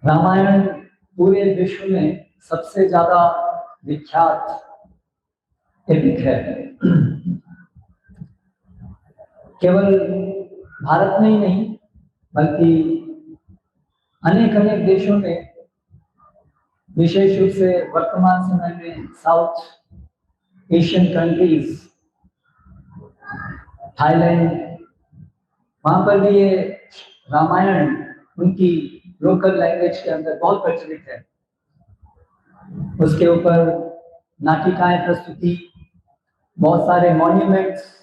रामायण पूरे विश्व में सबसे ज्यादा विख्यात एपिक है। केवल भारत में ही नहीं बल्कि अनेक अनेक देशों में, विशेष रूप से वर्तमान समय में साउथ एशियन कंट्रीज, थाईलैंड, वहां पर भी ये रामायण उनकी लोकल लैंग्वेज के अंदर बहुत प्रचलित है। उसके ऊपर नाटिकाएं, प्रस्तुति, बहुत सारे मॉन्यूमेंट्स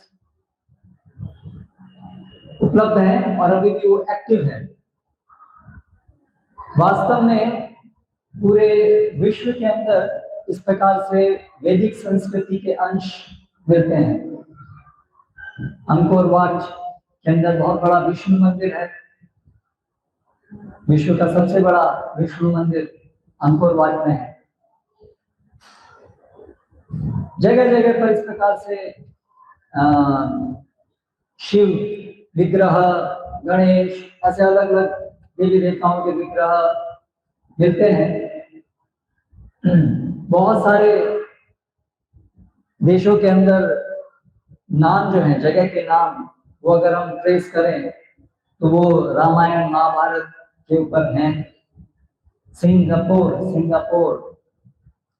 उपलब्ध हैं और अभी भी वो एक्टिव है। वास्तव में पूरे विश्व के अंदर इस प्रकार से वैदिक संस्कृति के अंश मिलते हैं। अंकोर वाट के अंदर बहुत बड़ा विष्णु मंदिर है। विश्व का सबसे बड़ा विष्णु मंदिर अंकोर वाट में है। जगह जगह पर इस प्रकार से शिव विग्रह, गणेश, ऐसे अलग अलग देवी देवताओं के विग्रह मिलते हैं। बहुत सारे देशों के अंदर नाम जो है, जगह के नाम, वो अगर हम ट्रेस करें तो वो रामायण महाभारत के ऊपर हैं। सिंगापुर,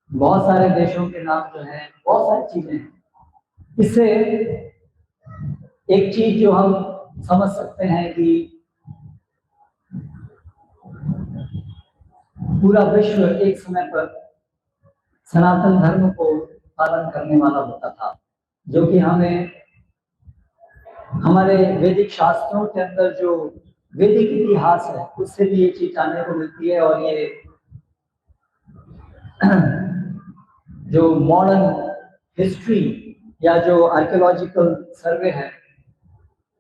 बहुत सारे देशों के नाम जो हैं, बहुत सारी चीजें हैं। इससे एक चीज जो हम समझ सकते हैं कि पूरा विश्व एक समय पर सनातन धर्म को पालन करने वाला होता था, जो कि हमें हमारे वैदिक शास्त्रों के अंदर जो वैदिक इतिहास है उससे भी ये चीज जानने को मिलती है। और ये जो मॉडर्न हिस्ट्री या जो आर्कियोलॉजिकल सर्वे है,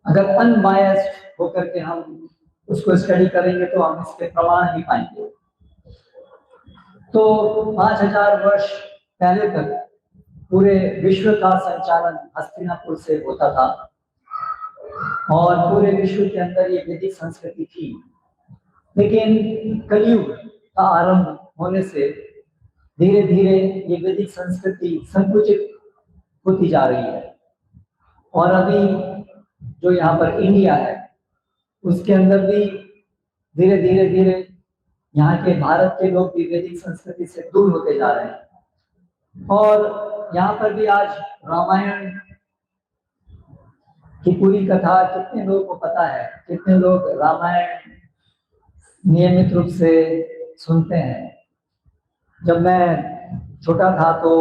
अगर अनबायस्ड होकर के हम उसको स्टडी करेंगे तो हम इसके प्रमाण ही पाएंगे। तो 5000 वर्ष पहले तक पूरे विश्व का संचालन हस्तिनापुर से होता था और पूरे विश्व के अंदर ये वैदिक संस्कृति थी। लेकिन कलयुग का आरंभ होने से धीरे धीरे ये वैदिक संस्कृति संकुचित होती जा रही है। और अभी जो यहाँ पर इंडिया है उसके अंदर भी धीरे धीरे यहाँ के भारत के लोग भी वैदिक संस्कृति से दूर होते जा रहे हैं। और यहाँ पर भी आज रामायण की पूरी कथा कितने लोगों को पता है, कितने लोग रामायण नियमित रूप से सुनते हैं। जब मैं छोटा था तो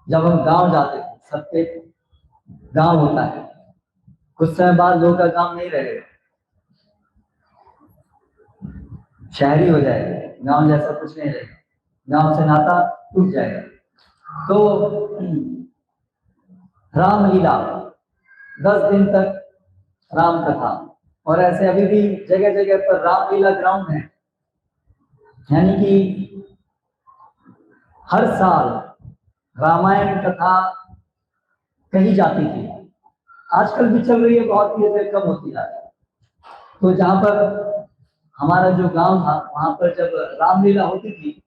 जब हम गांव जाते थे, सबके गांव होता है, कुछ समय बाद लोगों का गांव नहीं रहेगा, शहरी हो जाएगा, गांव जैसा कुछ नहीं रहेगा, गांव से नाता टूट जाएगा। तो रामलीला 10 दिन तक राम कथा, और ऐसे अभी भी जगह जगह पर रामलीला ग्राउंड है, यानी कि हर साल रामायण कथा कही जाती थी। आजकल भी चल रही है, बहुत धीरे धीरे कम होती जा रही है। तो जहाँ पर हमारा जो गांव था वहां पर जब रामलीला होती थी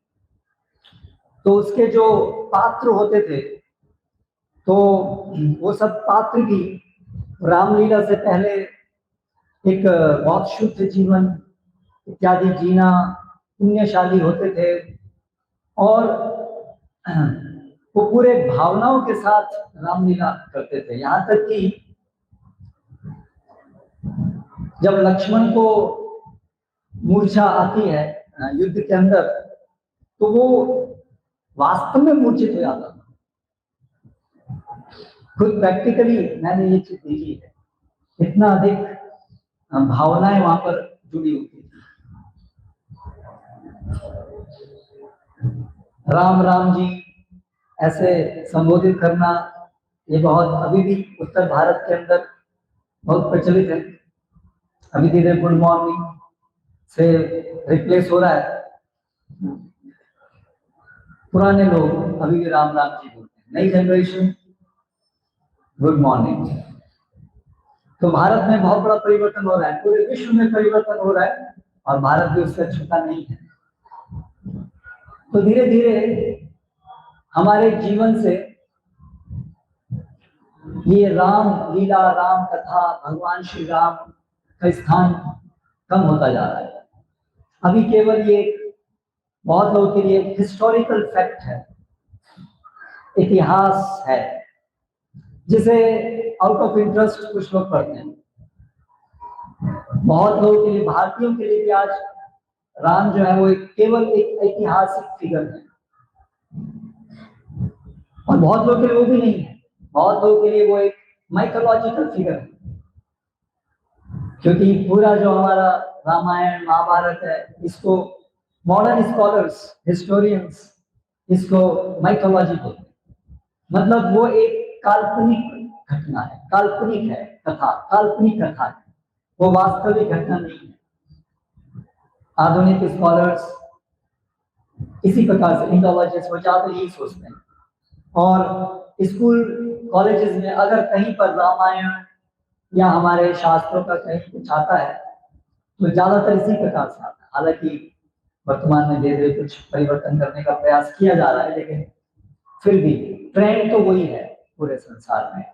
तो उसके जो पात्र होते थे, तो वो सब पात्र भी रामलीला से पहले एक बहुत शुद्ध जीवन इत्यादि जीना पुण्यशाली होते थे और वो पूरे भावनाओं के साथ रामलीला करते थे। यहाँ तक कि जब लक्ष्मण को मूर्छा आती है युद्ध के अंदर, तो वो वास्तव में मूर्छित हो जाता था। खुद प्रैक्टिकली मैंने ये चीज देखी है, इतना अधिक भावनाएं वहां पर जुड़ी होती थी। राम राम जी ऐसे संबोधित करना, ये बहुत अभी भी उत्तर भारत के अंदर बहुत प्रचलित है। अभी धीरे गुड मॉर्निंग से रिप्लेस हो रहा है। पुराने लोग अभी भी राम राम जी बोलते हैं, नई जनरेशन गुड मॉर्निंग। तो भारत में बहुत बड़ा परिवर्तन हो रहा है, पूरे विश्व में परिवर्तन हो रहा है। और भारत भी उससे छूटा नहीं है। तो धीरे धीरे हमारे जीवन से ये राम लीला, राम कथा, भगवान श्री राम का स्थान कम होता जा रहा है। अभी केवल ये बहुत लोगों के लिए हिस्टोरिकल फैक्ट है, इतिहास है, जिसे आउट ऑफ इंटरेस्ट कुछ लोग पढ़ते हैं। बहुत लोगों के लिए, भारतीयों के लिए भी आज राम जो है वो केवल एक ऐतिहासिक फिगर है, और बहुत लोगों के लिए वो भी नहीं है। बहुत लोगों के लिए वो एक माइथोलॉजिकल फिगर है, क्योंकि पूरा जो हमारा रामायण महाभारत है, इसको मॉडर्न स्कॉलर्स, हिस्टोरियंस इसको माइथोलॉजी बोलते हैं। मतलब वो एक काल्पनिक घटना है, काल्पनिक है कथा, काल्पनिक कथा है, वो वास्तविक घटना नहीं है। आधुनिक स्कॉलर्स इसी प्रकार से, इंडोलॉजिस्ट वो ज्यादा यही सोचते हैं। और स्कूल कॉलेजेस में अगर कहीं पर रामायण या हमारे शास्त्रों का कहीं कुछ आता है तो ज्यादातर इसी प्रकार से आता है। हालांकि वर्तमान में धीरे धीरे कुछ परिवर्तन करने का प्रयास किया जा रहा है, लेकिन फिर भी ट्रेंड तो वही है पूरे संसार में।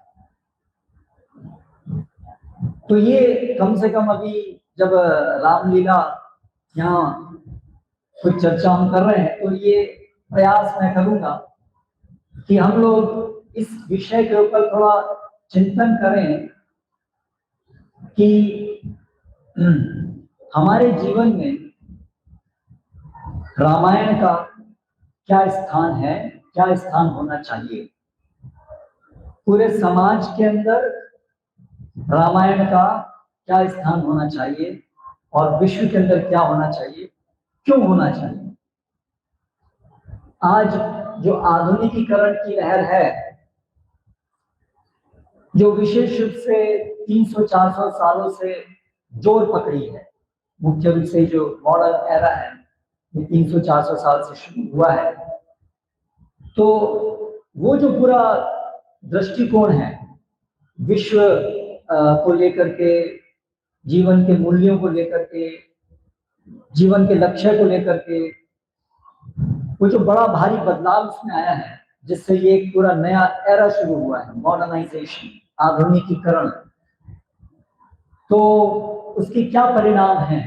तो ये कम से कम अभी जब रामलीला यहाँ कुछ चर्चा हम कर रहे हैं, तो ये प्रयास मैं करूंगा कि हम लोग इस विषय के ऊपर थोड़ा चिंतन करें कि हमारे जीवन में रामायण का क्या स्थान है, क्या स्थान होना चाहिए। पूरे समाज के अंदर रामायण का क्या स्थान होना चाहिए और विश्व के अंदर क्या होना चाहिए, क्यों होना चाहिए। आज जो आधुनिकीकरण की लहर है, जो विशेष रूप से 300-400 सालों से जोर पकड़ी है, मुख्य रूप से जो मॉडर्न एरा है ये 300-400 साल से शुरू हुआ है, तो वो जो पूरा दृष्टिकोण है विश्व को लेकर के, जीवन के मूल्यों को लेकर के, जीवन के लक्ष्य को लेकर के, वो जो बड़ा भारी बदलाव उसमें आया है, जिससे ये एक पूरा नया एरा शुरू हुआ है, मॉडर्नाइजेशन, आधुनिकीकरण। तो उसके क्या परिणाम हैं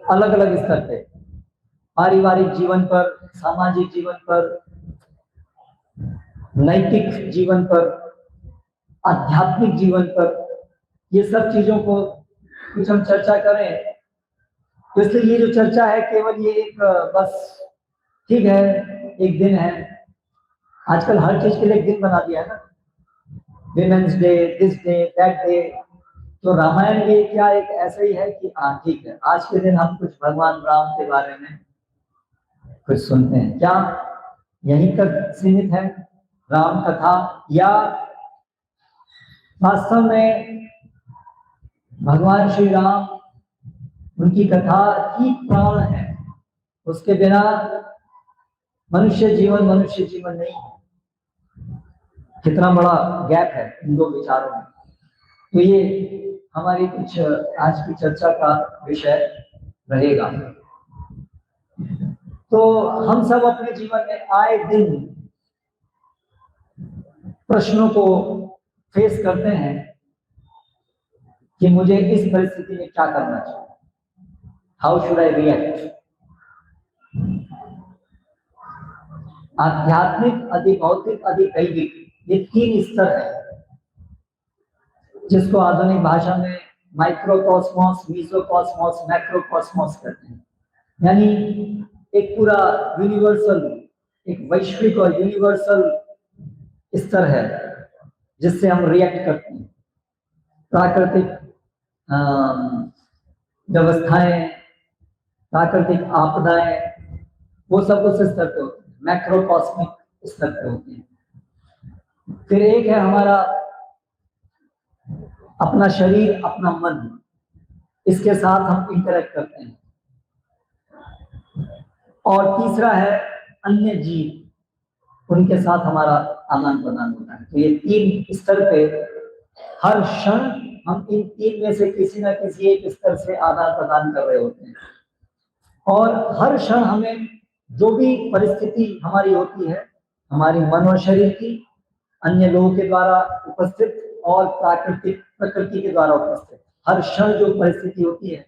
अलग अलग स्तर पे, पारिवारिक जीवन पर, सामाजिक जीवन पर, नैतिक जीवन पर, आध्यात्मिक जीवन पर, ये सब चीजों को कुछ हम चर्चा करें। तो इसलिए ये जो चर्चा है केवल ये एक बस ठीक है, एक दिन है, आजकल हर चीज के लिए एक दिन बना दिया है ना, women's day, this day, that day. तो रामायण भी क्या एक ऐसा ही है कि हाँ ठीक है, आज के दिन हम कुछ भगवान राम के बारे में कुछ सुनते हैं, क्या यहीं तक सीमित है राम कथा, या वास्तव में भगवान श्री राम, उनकी कथा ही प्राण है, उसके बिना मनुष्य जीवन नहीं है। कितना बड़ा गैप है इन दो विचारों में। तो ये हमारी कुछ आज की चर्चा का विषय रहेगा। तो हम सब अपने जीवन में आए दिन प्रश्नों को फेस करते हैं कि मुझे इस परिस्थिति में क्या करना चाहिए, हाउ शुड आई रिएक्ट। आध्यात्मिक, अधिभौतिक, अधिदैविक, ये 3 स्तर है, जिसको आधुनिक भाषा में माइक्रोकॉस्मोस, मीसोकॉस्मोस, मैक्रोकॉस्मोस कहते हैं। यानी एक पूरा यूनिवर्सल, एक वैश्विक और यूनिवर्सल स्तर है जिससे हम रिएक्ट करते हैं। प्राकृतिक व्यवस्थाएं, प्राकृतिक आपदाएं, वो सब उस स्तर पे होते हैं, मैक्रोकॉस्मिक स्तर पे होते हैं। फिर एक है हमारा अपना शरीर, अपना मन, इसके साथ हम इंटरेक्ट करते हैं। और तीसरा है अन्य जीव, उनके साथ हमारा आदान प्रदान होता है। तो ये 3 स्तर पे हर क्षण हम इन तीन में से किसी न किसी एक स्तर से आदान प्रदान कर रहे होते हैं। और हर क्षण हमें जो भी परिस्थिति हमारी होती है, हमारी मन और शरीर की, अन्य लोगों के द्वारा उपस्थित और प्रकृति के द्वारा उपस्थित, हर क्षण जो परिस्थिति होती है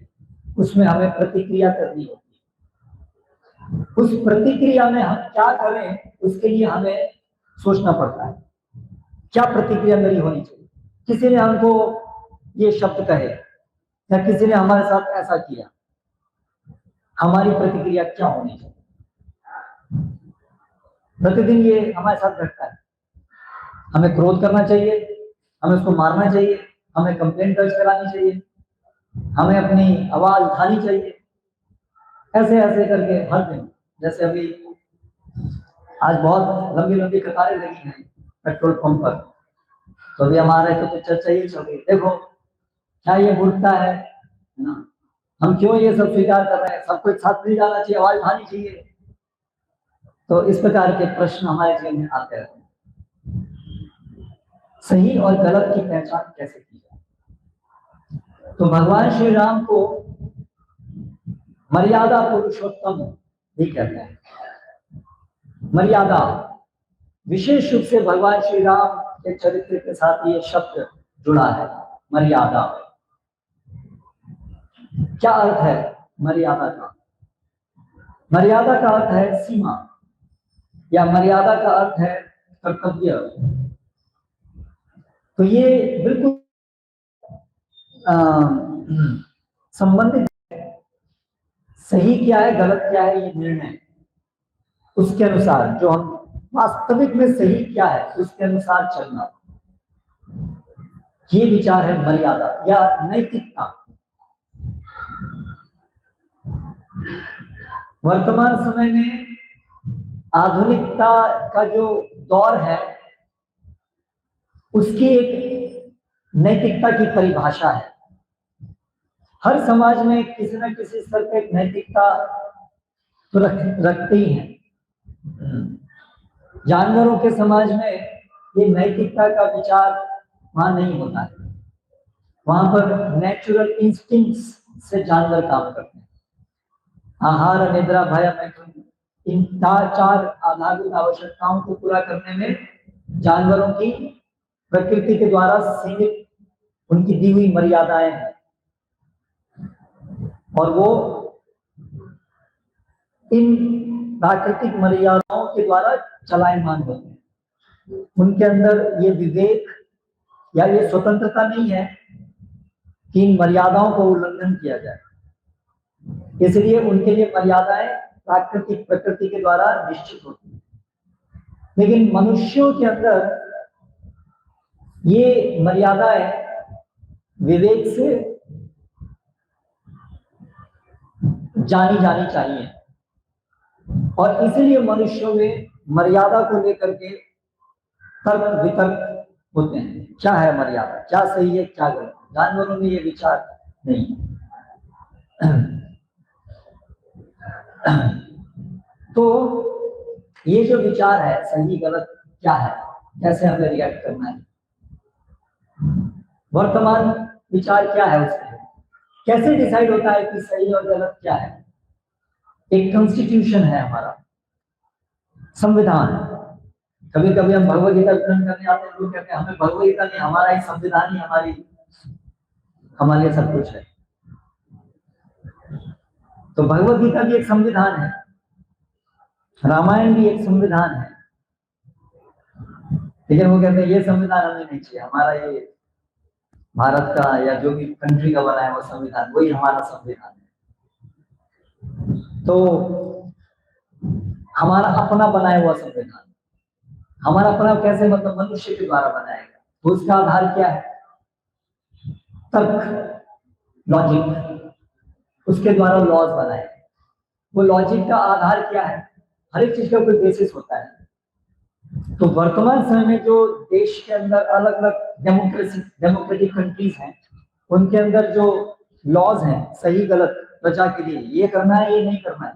उसमें हमें प्रतिक्रिया करनी होती है। उस प्रतिक्रिया में हम क्या करें उसके लिए हमें सोचना पड़ता है, क्या प्रतिक्रिया मेरी होनी चाहिए। किसी ने हमको ये शब्द कहे या किसी ने हमारे साथ ऐसा किया, हमारी प्रतिक्रिया क्या होनी चाहिए। प्रतिदिन ये हमारे साथ घटता है। हमें क्रोध करना चाहिए, हमें उसको मारना चाहिए, हमें कंप्लेंट दर्ज करानी चाहिए, हमें अपनी आवाज उठानी चाहिए, ऐसे ऐसे करके हर दिन। जैसे अभी आज बहुत लंबी लंबी कतारें लगी हैं पेट्रोल पंप पर, तो अभी हमारे तो चर्चा यही चल रही है, देखो क्या ये मूर्खता है ना, हम क्यों ये सब स्वीकार कर रहे हैं, सबको एक साथ मिल जाना चाहिए, आवाज उठानी चाहिए। तो इस प्रकार के प्रश्न हमारे जीवन में आते रहते हैं। सही और गलत की पहचान कैसे की जाए? तो भगवान श्री राम को मर्यादा पुरुषोत्तम भी कहते हैं। मर्यादा, विशेष रूप से भगवान श्री राम के चरित्र के साथ ये शब्द जुड़ा है, मर्यादा। क्या अर्थ है मर्यादा का? मर्यादा का अर्थ है सीमा, या मर्यादा का अर्थ है कर्तव्य। तो ये बिल्कुल संबंधित है। सही क्या है, गलत क्या है, ये निर्णय उसके अनुसार, जो हम वास्तविक में सही क्या है उसके अनुसार चलना, ये विचार है मर्यादा या नैतिकता। वर्तमान समय में आधुनिकता का जो दौर है उसकी एक नैतिकता की परिभाषा है। हर समाज में किसी न किसी स्तर पर नैतिकता तो रखते ही हैं। जानवरों के समाज में ये नैतिकता का विचार वहां नहीं होता है। वहां पर नेचुरल इंस्टिंक्ट्स से जानवर काम करते हैं। आहार, निद्रा, भय, मैथुन, इन चार आधारभूत आवश्यकताओं को पूरा करने में जानवरों की प्रकृति के द्वारा सीमित उनकी दी हुई मर्यादाएं हैं, और वो इन प्राकृतिक मर्यादाओं के द्वारा चलायमान होते हैं। उनके अंदर ये विवेक या ये स्वतंत्रता नहीं है कि इन मर्यादाओं को उल्लंघन किया जाए, इसलिए उनके लिए मर्यादाएं प्राकृतिक प्रकृति के द्वारा निश्चित होती है। लेकिन मनुष्यों के अंदर ये मर्यादाएं विवेक से जानी जानी चाहिए, और इसलिए मनुष्यों में मर्यादा को लेकर के तर्क वितर्क होते हैं। क्या है मर्यादा, क्या सही है, क्या गलत। जानवरों में ये विचार नहीं। तो ये जो विचार है सही गलत क्या है, कैसे हमें रिएक्ट करना है, वर्तमान विचार क्या है उसमें, कैसे डिसाइड होता है कि सही और गलत क्या है। एक कॉन्स्टिट्यूशन है हमारा संविधान। कभी कभी हम भगवत गीता ग्रहण करने आते हैं, लोग कहते हैं हमें भगवत गीता नहीं, हमारा ही संविधान ही हमारे लिए सब कुछ है। तो भगवत गीता भी एक संविधान है, रामायण भी एक संविधान है, लेकिन वो कहते हैं ये संविधान हमें नहीं चाहिए, हमारा ये भारत का या जो भी कंट्री का बना है वो संविधान, वही हमारा संविधान है। तो हमारा अपना बनाया हुआ संविधान, हमारा अपना कैसे, मतलब मनुष्य के द्वारा बनाया गया, तो उसका आधार क्या है? तर्क, लॉजिक, उसके द्वारा लॉज बनाए। वो लॉजिक का आधार क्या है? हर एक चीज का कोई बेसिस होता है। तो वर्तमान समय में जो देश के अंदर अलग अलग डेमोक्रेटिक कंट्रीज हैं, उनके अंदर जो लॉज हैं सही गलत प्रजा के लिए, ये करना है ये नहीं करना है,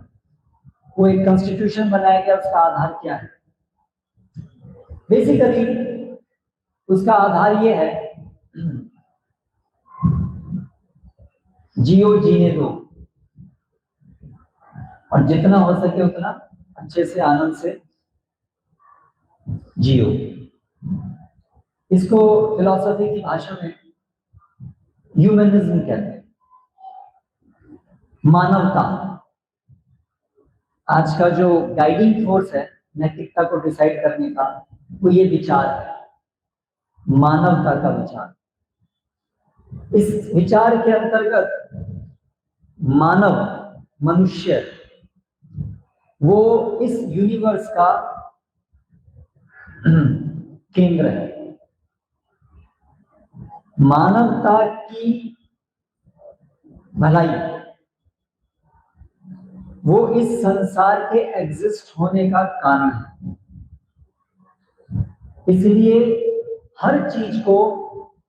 वो एक कॉन्स्टिट्यूशन बनाया गया, उसका आधार क्या है? बेसिकली उसका आधार ये है जियो, जीने दो, और जितना हो सके उतना अच्छे से आनंद से जियो। इसको फिलॉसफी की भाषा में ह्यूमनिज्म कहते हैं, मानवता। आज का जो गाइडिंग फोर्स है नैतिकता को डिसाइड करने का, वो ये विचार है, मानवता का विचार। इस विचार के अंतर्गत मानव, मनुष्य, वो इस यूनिवर्स का केंद्र है। मानवता की भलाई, वो इस संसार के एग्जिस्ट होने का कारण है। इसलिए हर चीज को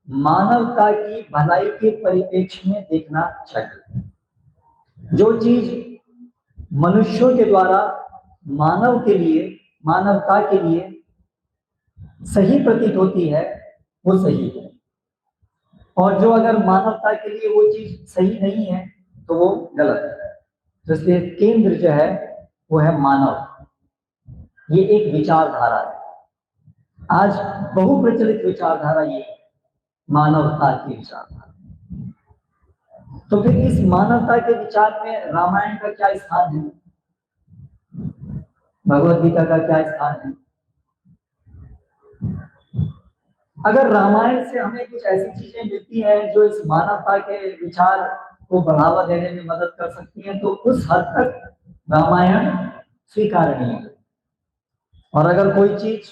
मानवता की भलाई के परिप्रेक्ष्य में देखना चाहिए। जो चीज मनुष्यों के द्वारा मानव के लिए, मानवता के लिए सही प्रतीत होती है, वो सही है, और जो अगर मानवता के लिए वो चीज सही नहीं है तो वो गलत है। तो इसलिए केंद्र जो है वो है मानव। ये एक विचारधारा है, आज बहुप्रचलित विचारधारा ये है, मानवता की विचारधारा। तो फिर इस मानवता के विचार में रामायण का क्या स्थान है, भगवत गीता का क्या स्थान है? अगर रामायण से हमें कुछ ऐसी चीजें मिलती हैं जो इस मानवता के विचार को बढ़ावा देने में मदद कर सकती हैं, तो उस हद तक रामायण स्वीकारणीय है। और अगर कोई चीज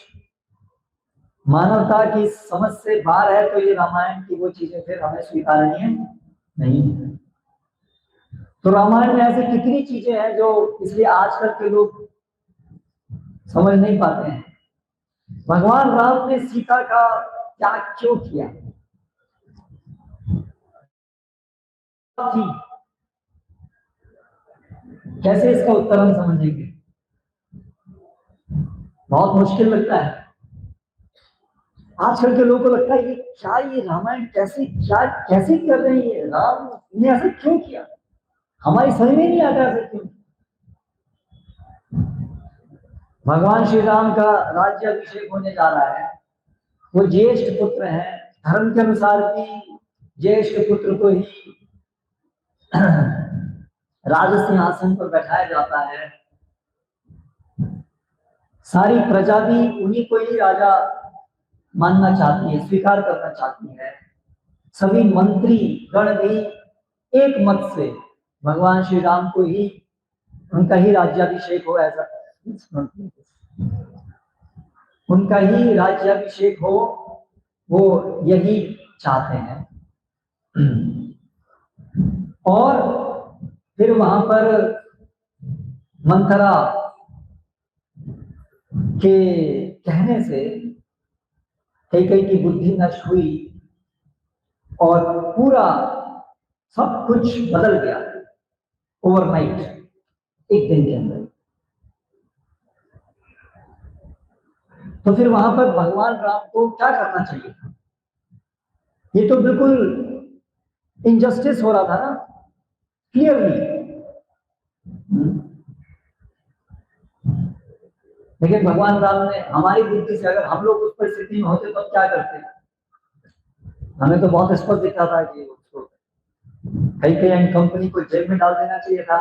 मानवता की समझ से बाहर है तो ये रामायण की वो चीजें फिर हमें स्वीकारणीय नहीं है। तो रामायण में ऐसी कितनी चीजें हैं जो इसलिए आजकल के लोग समझ नहीं पाते हैं। भगवान राम ने सीता का त्याग क्यों किया थी, कैसे इसका उत्तर हम समझेंगे? बहुत मुश्किल लगता है। आजकल के लोगों को लगता है ये क्या, ये रामायण कैसे कर रहे हैं, ये राम ने ऐसा क्यों किया, हमारी समझ में नहीं आता ऐसा क्यों। भगवान श्री राम का राज्याभिषेक होने जा रहा है, वो ज्येष्ठ पुत्र हैं, धर्म के अनुसार भी ज्येष्ठ पुत्र को ही राज सिंहासन पर बैठाया जाता है। सारी प्रजा भी उन्हीं को ही राजा मानना चाहती है, स्वीकार करना चाहती है। सभी मंत्री गण भी एक मत से भगवान श्री राम को ही, उनका ही राज्याभिषेक हो, ऐसा उनका ही राज्याभिषेक हो, वो यही चाहते हैं। और फिर वहां पर मंथरा के कहने से कैकेयी की बुद्धि नष्ट हुई और पूरा सब कुछ बदल गया ओवरनाइट, एक दिन के अंदर। तो फिर वहां पर भगवान राम को क्या करना चाहिए था? ये तो बिल्कुल इनजस्टिस हो रहा था ना, क्लियरली। लेकिन भगवान राम ने हमारी बुद्धि से, अगर हम लोग उस परिस्थिति में होते तो क्या करते? हमें तो बहुत स्पष्ट दिखा था कि उसको कैकेयी एंड कंपनी को जेल में डाल देना चाहिए था।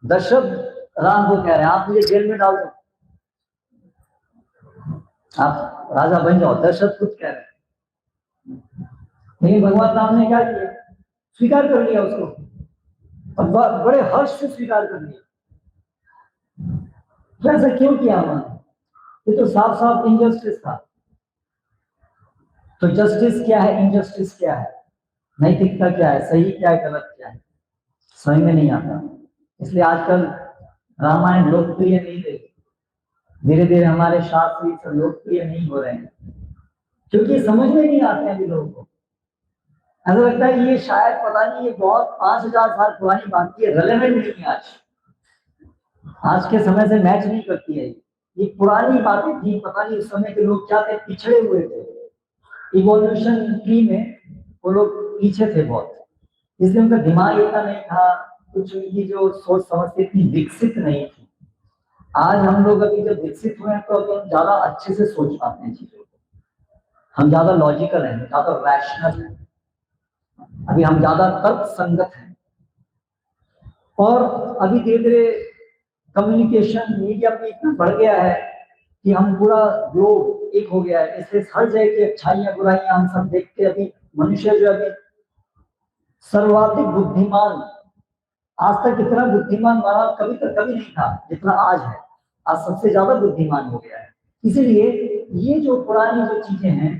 दशरथ राम को कह रहे हैं आप मुझे जेल में डाल दो, आप राजा बन जाओ, दशरथ कुछ कह रहे हैं। लेकिन भगवान राम ने क्या किया? स्वीकार कर लिया उसको, और बड़े हर्ष से स्वीकार कर लिया। ऐसा क्यों किया उन्होंने? ये तो साफ साफ इनजस्टिस था। तो जस्टिस क्या है, इनजस्टिस क्या है, नैतिकता क्या है, सही क्या है, गलत क्या है, समझ में नहीं आता। इसलिए आजकल रामायण लोकप्रिय नहीं रही, धीरे धीरे हमारे शास्त्र सब लोकप्रिय नहीं हो रहे हैं, क्योंकि समझ में नहीं आते हैं अभी लोगों को। ऐसा लगता है ये शायद पता नहीं, ये बहुत 5000 साल पुरानी बात है, रेलेवेंट नहीं है, आज के समय से मैच नहीं करती है। ये पुरानी बातें थी, पता नहीं उस समय के लोग क्या थे, पिछड़े हुए थे, इवोल्यूशन ट्री में वो लोग पीछे थे बहुत, इसलिए उनका दिमाग इतना नहीं था, कुछ उनकी जो सोच समझ इतनी विकसित नहीं थी। आज हम लोग अभी जब विकसित हुए हैं तो अभी हम ज्यादा अच्छे से सोच पाते हैं चीजों को, हम ज्यादा लॉजिकल हैं, ज्यादा रैशनल हैं, अभी हम ज्यादा तर्क संगत हैं। और अभी धीरे धीरे कम्युनिकेशन मीडिया में इतना बढ़ गया है कि हम पूरा ग्लोब एक हो गया है, इसलिए हर जगह की अच्छाइयां बुराइयां हम सब देखते। अभी मनुष्य जो अभी सर्वाधिक बुद्धिमान, आज तक इतना बुद्धिमान मानव कभी नहीं था जितना आज है। आज सबसे ज्यादा बुद्धिमान हो गया है। इसीलिए ये जो पुरानी जो चीजें हैं,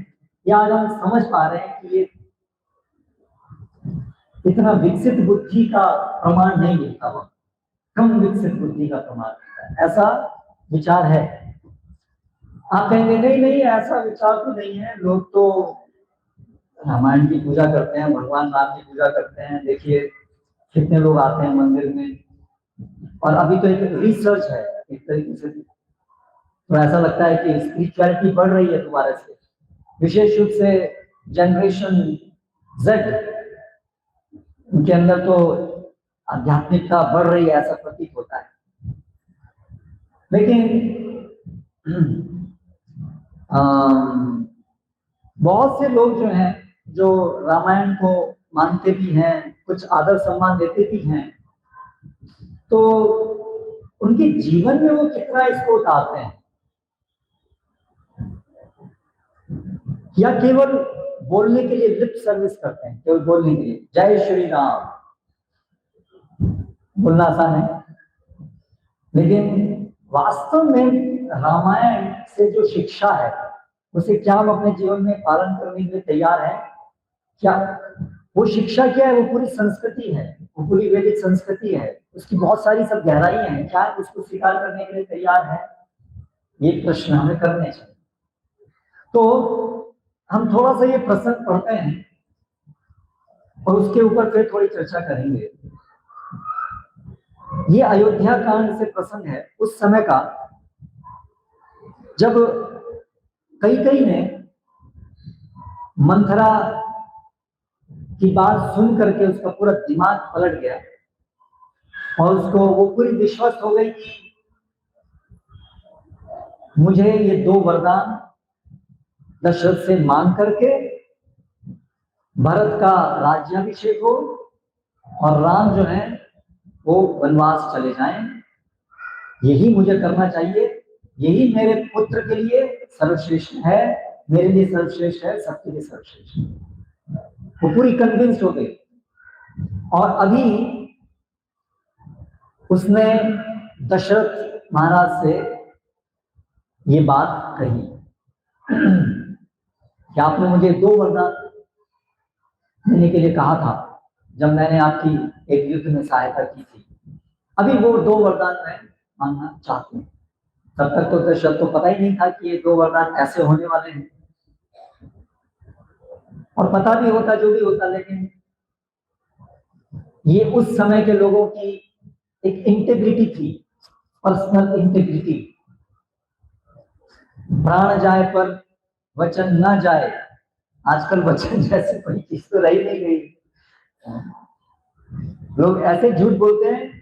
ये आज हम समझ पा रहे हैं कि ये इतना विकसित बुद्धि का प्रमाण नहीं मिलता, वह कम विकसित बुद्धि का प्रमाण मिलता है, ऐसा विचार है। आप कहेंगे नहीं नहीं ऐसा विचार तो नहीं है, लोग तो रामायण की पूजा करते हैं, भगवान राम की पूजा करते हैं, देखिए कितने लोग आते हैं मंदिर में। और अभी तो एक रिसर्च है एक तरीके से, तो ऐसा लगता है कि स्पिरिचुअलिटी बढ़ रही है दोबारा से, विशेष रूप से जनरेशन जेड, उनके अंदर तो आध्यात्मिकता बढ़ रही है ऐसा प्रतीत होता है। लेकिन बहुत से लोग जो हैं, जो रामायण को मानते भी हैं, कुछ आदर सम्मान देते भी हैं, तो उनके जीवन में वो कितना इसको उतारते हैं, या केवल बोलने के लिए लिप सर्विस करते हैं, केवल बोलने के लिए जय श्री राम बोलना आसान है, लेकिन वास्तव में रामायण से जो शिक्षा है उसे क्या हम अपने जीवन में पालन करने के लिए तैयार हैं? क्या वो शिक्षा क्या है? वो पूरी संस्कृति है, वो पूरी वैदिक संस्कृति है, उसकी बहुत सारी सब गहराइयां हैं, क्या उसको स्वीकार करने के लिए तैयार है? ये प्रश्न हमें करने चाहिए। तो हम थोड़ा सा ये प्रसंग पढ़ते हैं और उसके ऊपर फिर थोड़ी चर्चा करेंगे। ये अयोध्या कांड से प्रसंग है उस समय का, जब कई ने मंथरा की बात सुन करके उसका पूरा दिमाग पलट गया और उसको वो पूरी विश्वास हो गई कि मुझे ये 2 वरदान दशरथ से मांग करके भरत का राज्याभिषेक हो और राम जो है वो वनवास चले जाएं, यही मुझे करना चाहिए, यही मेरे पुत्र के लिए सर्वश्रेष्ठ है, मेरे लिए सर्वश्रेष्ठ है, सबके लिए सर्वश्रेष्ठ है। वो पूरी कन्विंस हो गई और अभी उसने दशरथ महाराज से ये बात कही कि आपने मुझे 2 वरदान देने के लिए कहा था जब मैंने आपकी एक युद्ध में सहायता की थी, अभी वो 2 वरदान मैं मांगना चाहती हूँ। तब तक तो दशरथ को पता ही नहीं था कि ये 2 वरदान ऐसे होने वाले हैं, और पता भी होता जो भी होता, लेकिन ये उस समय के लोगों की एक इंटेग्रिटी थी, पर्सनल इंटेग्रिटी। प्राण जाए पर वचन न जाए, आजकल वचन जैसे कोई चीज तो रही नहीं गई। लोग ऐसे झूठ बोलते हैं,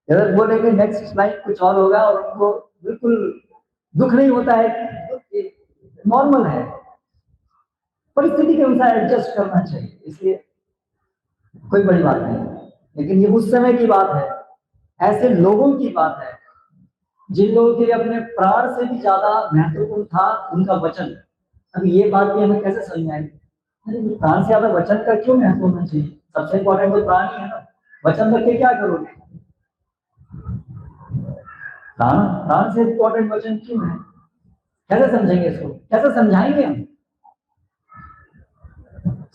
जरूरत बोलेंगे नेक्स्ट लाइन कुछ और होगा और उनको बिल्कुल दुख नहीं होता है, नॉर्मल है, परिस्थिति के अनुसार एडजस्ट करना चाहिए, इसलिए कोई बड़ी बात नहीं। लेकिन ये उस समय की बात है, ऐसे लोगों की बात है जिन लोगों के लिए अपने प्राण से भी ज्यादा महत्वपूर्ण था उनका वचन। अभी ये बात भी हमें कैसे समझ में आई? प्राण से ज्यादा वचन का क्यों महत्व होना चाहिए? सबसे इंपॉर्टेंट तो प्राण ही है ना, वचन रख के क्या करोगे? प्राण से इंपॉर्टेंट वचन क्यों है? कैसे समझेंगे इसको, कैसे समझाएंगे हम?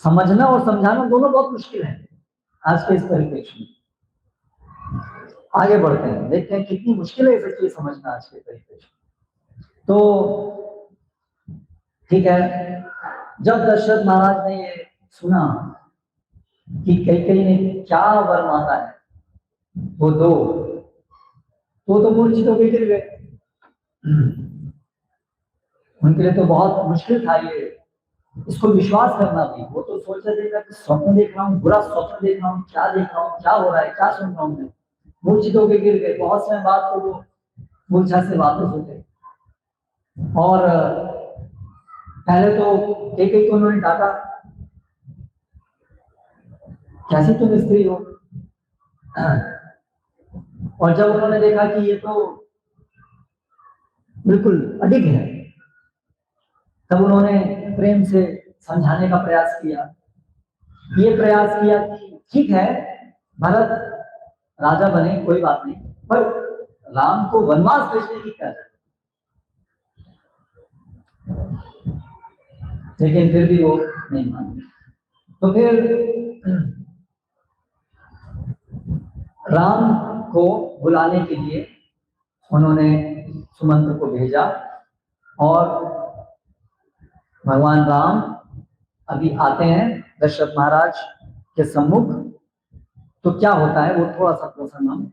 समझना और समझाना दोनों बहुत मुश्किल है आज के इस परिप्रेक्ष्य में। आगे बढ़ते हैं, देखते हैं कितनी मुश्किल है इसे समझना आज के परिप्रेक्ष्य में। तो ठीक है, जब दशरथ महाराज ने ये सुना कि कैकेयी ने क्या वर मांगा है, वो 2, तो मूर्छित होकर गिर गए। उनके लिए तो बहुत मुश्किल था ये इसको विश्वास करना भी। वो तो सोच रहे थे मैं स्वप्न देख रहा हूँ, बुरा स्वप्न देख रहा हूँ, क्या देख रहा हूँ, क्या हो रहा है, क्या सुन रहा हूँ मैं। मूर्छित होकर गिर गए। बहुत समय बाद तो वो मूर्छा से वापस हो गए। और पहले तो एक को उन्होंने डांटा, कैसी तुम स्त्री हो। और जब उन्होंने देखा कि ये तो बिल्कुल अधिक है, तब उन्होंने प्रेम से समझाने का प्रयास किया। ये प्रयास किया कि ठीक है, भरत राजा बने कोई बात नहीं, पर राम को वनवास भेजने की क्या जरूरत। लेकिन फिर भी वो नहीं माने। तो फिर राम को बुलाने के लिए उन्होंने सुमंत्र को भेजा। और भगवान राम अभी आते हैं दशरथ महाराज के सम्मुख। तो क्या होता है वो थोड़ा सा प्रसंग हम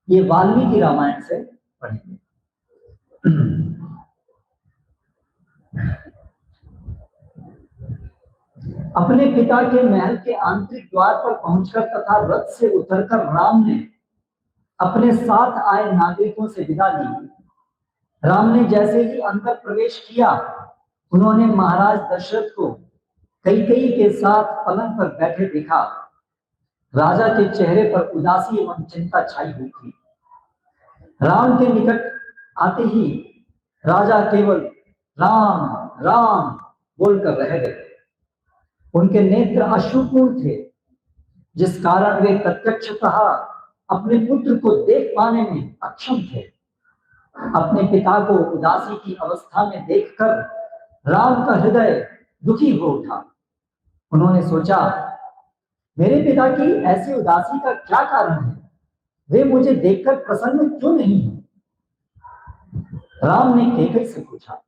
ये वाल्मीकि रामायण से पढ़ेंगे। अपने पिता के महल के आंतरिक द्वार पर पहुंचकर तथा रथ से उतरकर राम ने अपने साथ आए नागरिकों से विदा ली। राम ने जैसे ही अंदर प्रवेश किया, उन्होंने महाराज दशरथ को कैकेयी के साथ पलंग पर बैठे देखा। राजा के चेहरे पर उदासी एवं चिंता छाई हुई थी। राम के निकट आते ही राजा केवल राम राम बोलकर रह गए। उनके नेत्र अश्रुपूर्ण थे, जिस कारण वे प्रत्यक्षतः अपने पुत्र को देख पाने में अक्षम थे। अपने पिता को उदासी की अवस्था में देखकर राम का हृदय दुखी हो उठा। उन्होंने सोचा, मेरे पिता की ऐसी उदासी का क्या कारण है, वे मुझे देखकर प्रसन्न क्यों नहीं है। राम ने कैकेयी से पूछा,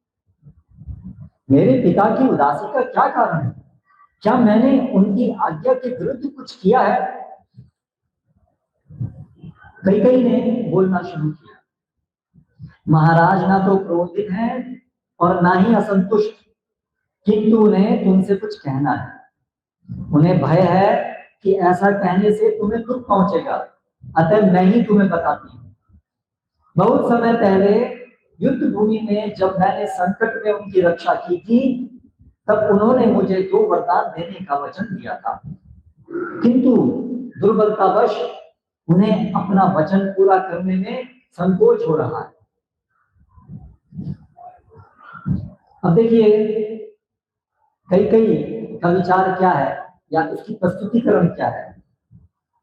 मेरे पिता की उदासी का क्या कारण है, क्या मैंने उनकी आज्ञा के विरुद्ध कुछ किया है। कैकेयी ने बोलना शुरू किया, महाराज ना तो क्रोधित हैं और ना ही असंतुष्ट, किंतु उन्हें तुमसे कुछ कहना है। उन्हें भय है कि ऐसा कहने से तुम्हें दुख पहुंचेगा, अतः मैं ही तुम्हें बताती हूँ। बहुत समय पहले युद्ध भूमि में जब मैंने संकट में उनकी रक्षा की थी, तब उन्होंने मुझे 2 वरदान देने का वचन दिया था, किंतु दुर्बलतावश उन्हें अपना वचन पूरा करने में संकोच हो रहा है। अब देखिए कैकेयी का विचार क्या है या उसकी प्रस्तुतिकरण क्या है।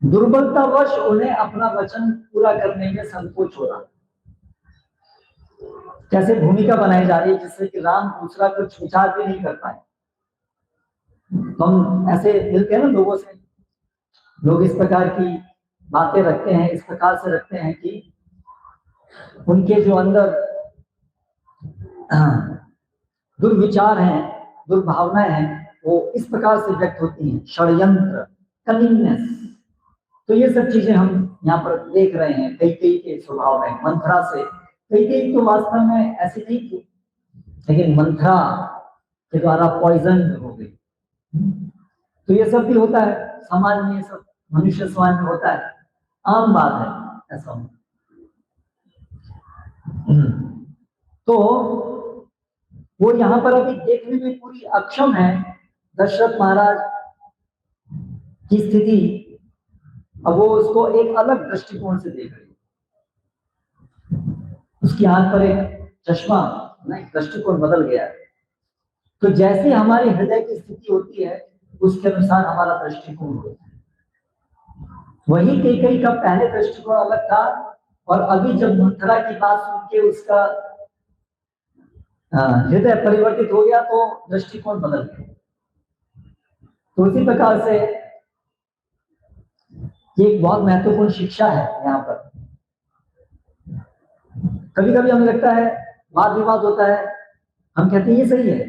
दुर्बलतावश उन्हें अपना वचन पूरा करने में संकोच हो रहा। कैसे भूमिका बनाई जा रही है जिससे कि राम दूसरा कुछ विचार भी नहीं कर पाए। तो हम ऐसे मिलते हैं ना लोगों से, लोग इस प्रकार की बातें रखते हैं, इस प्रकार से रखते हैं कि उनके जो अंदर दुर्विचार हैं, दुर्भावनाएं हैं, वो इस प्रकार से व्यक्त होती हैं, षड्यंत्र, कनिंगनेस। तो ये सब चीजें हम यहाँ पर देख रहे हैं कैकेयी के स्वभाव में। मंथरा से कैकेयी तो वास्तव में ऐसी नहीं थी, लेकिन मंथरा के द्वारा पॉइजन हो गई। तो ये सब भी होता है समाज में, ये सब मनुष्य समाज में होता है, आम बात है ऐसा होना। तो वो यहाँ पर अभी देखने में पूरी अक्षम है दशरथ महाराज की स्थिति। अब वो उसको एक अलग दृष्टिकोण से देख रही है। उसकी आंख पर एक चश्मा, एक दृष्टिकोण बदल गया है। तो जैसे हमारे हृदय की स्थिति होती है, उसके अनुसार हमारा दृष्टिकोण होता है। वही कैकेयी का पहले दृष्टिकोण अलग था, और अभी जब मंथरा की बात सुन के उसका हृदय परिवर्तित हो गया, तो दृष्टिकोण बदल गया। तो उसी प्रकार से ये एक बहुत महत्वपूर्ण शिक्षा है यहाँ पर। कभी कभी हमें लगता है वाद विवाद होता है, हम कहते हैं ये सही है,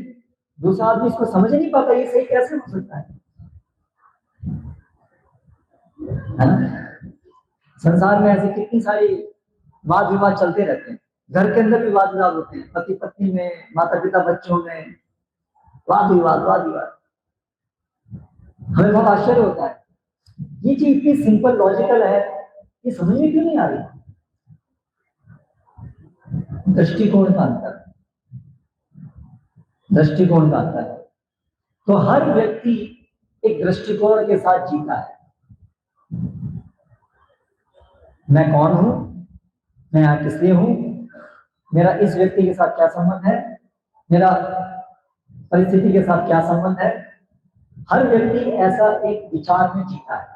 दूसरा आदमी इसको समझ नहीं पाता, ये सही कैसे हो सकता है ना। संसार में ऐसी कितनी सारी वाद विवाद चलते रहते हैं। घर के अंदर भी वाद विवाद होते हैं, पति पत्नी में, माता पिता बच्चों में, वाद विवाद वाद विवाद। हमें बहुत आश्चर्य होता है, ये चीज इतनी सिंपल लॉजिकल है, ये समझ में क्यों नहीं आ रही? दृष्टिकोण का अंतर, दृष्टिकोण का अंतर। तो हर व्यक्ति एक दृष्टिकोण के साथ जीता है। मैं कौन हूं, मैं यहाँ किस लिए हूं, मेरा इस व्यक्ति के साथ क्या संबंध है, मेरा परिस्थिति के साथ क्या संबंध है। हर व्यक्ति ऐसा एक विचार में जीता है,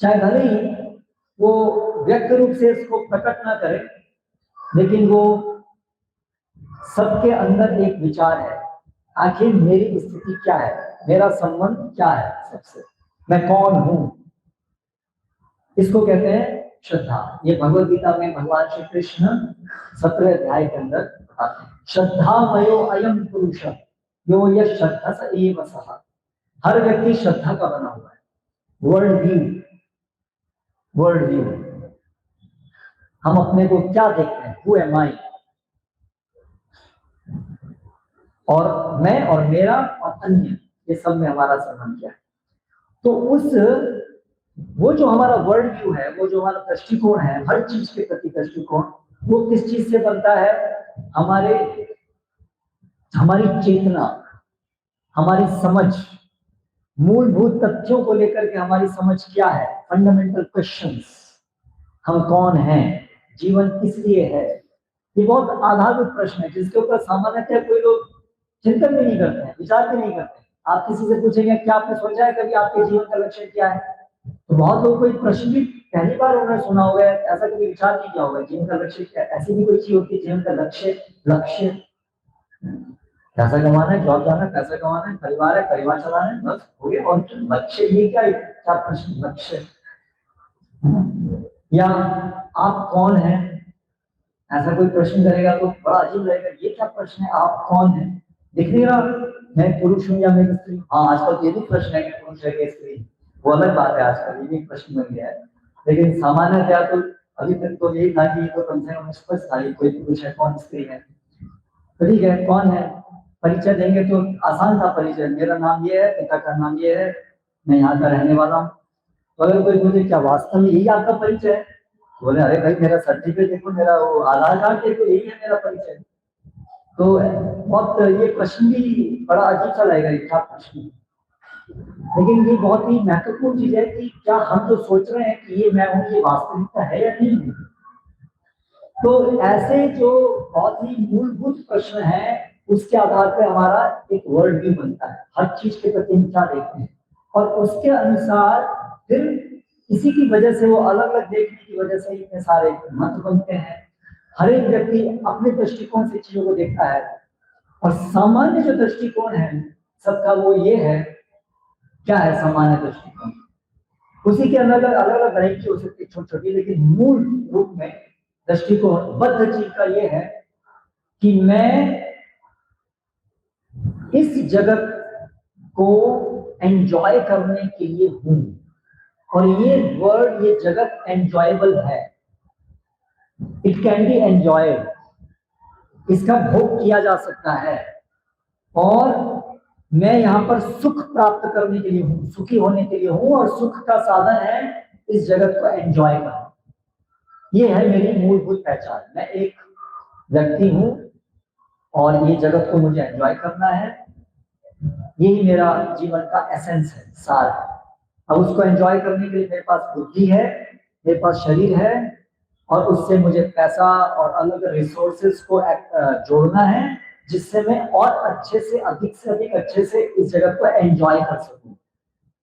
चाहे भले ही वो व्यक्त रूप से इसको प्रकट ना करे, लेकिन वो सबके अंदर एक विचार है, आखिर मेरी स्थिति क्या है, मेरा संबंध क्या है सबसे, मैं कौन हूं। इसको कहते हैं श्रद्धा। ये भगवद गीता में भगवान श्री कृष्ण 17वें अध्याय के अंदर बताते हैं, श्रद्धामयो अयम पुरुष यो यश श्रद्धा स एव सः। हर व्यक्ति श्रद्धा का बना हुआ है। वर्ल्ड व्यू, वर्ल्ड व्यू, हम अपने को क्या देखते हैं, हु एम आई, और मैं और मेरा और अन्य, ये सब में हमारा संबंध क्या है। तो उस वो जो हमारा वर्ल्ड व्यू है, वो जो हमारा दृष्टिकोण है, हर चीज के प्रति दृष्टिकोण, वो किस चीज से बनता है, हमारी चेतना, हमारी समझ, मूलभूत तथ्यों को लेकर के हमारी समझ क्या है, फंडामेंटल क्वेश्चंस, हम कौन हैं, जीवन किस लिए है। ये बहुत आधारभूत प्रश्न है जिसके ऊपर सामान्यतः कोई लोग चिंतन भी नहीं करते हैं, विचार भी नहीं करते हैं। आप किसी से पूछेंगे क्या आपने सोचा है कभी आपके जीवन का लक्ष्य क्या है, तो बहुत लोग कोई प्रश्न भी पहली बार उन्होंने सुना होगा, ऐसा कभी विचार नहीं किया होगा जीवन का लक्ष्य क्या। ऐसी भी कोई चीज होती है जीवन का लक्ष्य? लक्ष्य पैसा कमाना है, जॉब जाना है, पैसा कमाना है, परिवार है, परिवार चलाना है, बस हो गया। और लक्ष्य ये क्या प्रश्न लक्ष्य? या आप कौन है, ऐसा कोई प्रश्न करेगा तो बड़ा अजीब लगेगा, ये क्या प्रश्न है, आप कौन है? दिख नहीं रहा मैं पुरुष हूँ या मैं स्त्री? हाँ, आजकल ये भी प्रश्न है कि पुरुष है कि स्त्री, वो अलग बात है, आजकल ये भी प्रश्न बन गया है। लेकिन सामान्यतया तो अभी तक तो यही था कि तो कम से कम स्पष्ट था कोई पुरुष है कौन स्त्री है। तो ठीक है, कौन है, परिचय देंगे तो आसान था परिचय, मेरा नाम ये है, पिता का नाम ये है, मैं यहाँ का रहने वाला हूँ। तो अगर कोई बोले क्या वास्तव में यही आपका परिचय है, बोले अरे भाई मेरा सर्टिफिकेट देखो, मेरा वो आधार कार्ड देखो, यही है मेरा परिचय। तो बहुत ये प्रश्न भी बड़ा अजीब सा लगेगा, क्या प्रश्न, लेकिन ये बहुत ही महत्वपूर्ण चीज है कि क्या हम जो सोच रहे हैं कि ये मैं हूं, ये वास्तविकता है या नहीं है। तो ऐसे जो बहुत ही मूलभूत प्रश्न है, उसके आधार पर हमारा एक वर्ल्ड व्यू बनता है, हर चीज के प्रति हम क्या देखते हैं, और उसके अनुसार फिर इसी की वजह से वो अलग अलग देखने की वजह से इतने सारे मत बनते हैं। हर एक व्यक्ति अपने दृष्टिकोण से चीजों को देखता है, और सामान्य जो दृष्टिकोण है सबका वो ये है, क्या है सामान्य दृष्टिकोण, उसी के अंदर अलग अलग वैरायटी हो सकती है छोटी छोटी, लेकिन मूल रूप में दृष्टिकोण बद्ध चीज का ये है कि मैं इस जगत को एंजॉय करने के लिए हूं, और ये वर्ड, ये जगत एंजॉयबल है, इट कैन बी एंजॉयड, इसका भोग किया जा सकता है, और मैं यहाँ पर सुख प्राप्त करने के लिए हूँ, सुखी होने के लिए हूँ, और सुख का साधन है इस जगत को एंजॉय करना। ये है मेरी मूलभूत पहचान, मैं एक व्यक्ति हूँ और ये जगत को मुझे एंजॉय करना है, यही मेरा जीवन का एसेंस है, सार है। अब उसको एंजॉय करने के लिए मेरे पास बुद्धि है, मेरे पास शरीर है, और उससे मुझे पैसा और अलग रिसोर्सेज को जोड़ना है, जिससे मैं और अच्छे से अधिक अच्छे से इस जगत को एंजॉय कर सकूं।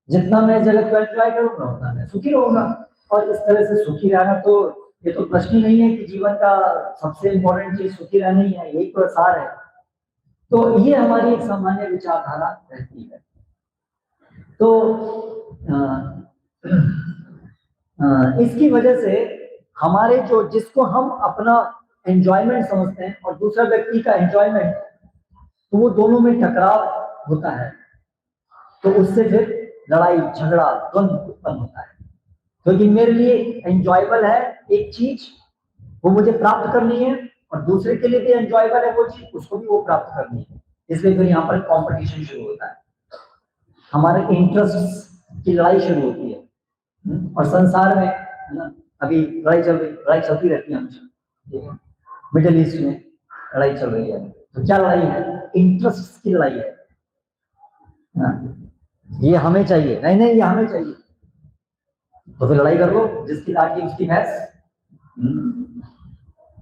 जितना मैं इस जगत को एंजॉय करूंगा उतना मैं सुखी रहूंगा, और इस तरह से सुखी रहना, तो ये तो प्रश्न ही नहीं है कि जीवन का सबसे इंपॉर्टेंट चीज सुखी रहना ही है, यही तो सार है। तो ये हमारी एक सामान्य विचारधारा रहती है। तो इसकी वजह से हमारे जो, जिसको हम अपना एंजॉयमेंट समझते हैं और दूसरा व्यक्ति का एंजॉयमेंट, तो वो दोनों में टकराव होता है, तो उससे फिर लड़ाई झगड़ा द्वंद्व उत्पन्न होता है। क्योंकि मेरे लिए एंजॉयबल है एक चीज, वो मुझे प्राप्त करनी है, और दूसरे के लिए भी एंजॉयबल है वो चीज, उसको भी वो प्राप्त करनी है। इसलिए फिर यहाँ पर कंपटीशन शुरू होता है, हमारे इंटरेस्ट की लड़ाई शुरू होती है। और संसार में है ना, अभी लड़ाई चलती रहती है हमेशा, मिडिल ईस्ट में लड़ाई चल रही है। तो क्या लड़ाई है? इंटरेस्ट की लड़ाई है ना? ये हमें चाहिए, नहीं नहीं ये हमें चाहिए, तो फिर लड़ाई कर लो, जिसकी लाठी उसकी भैंस।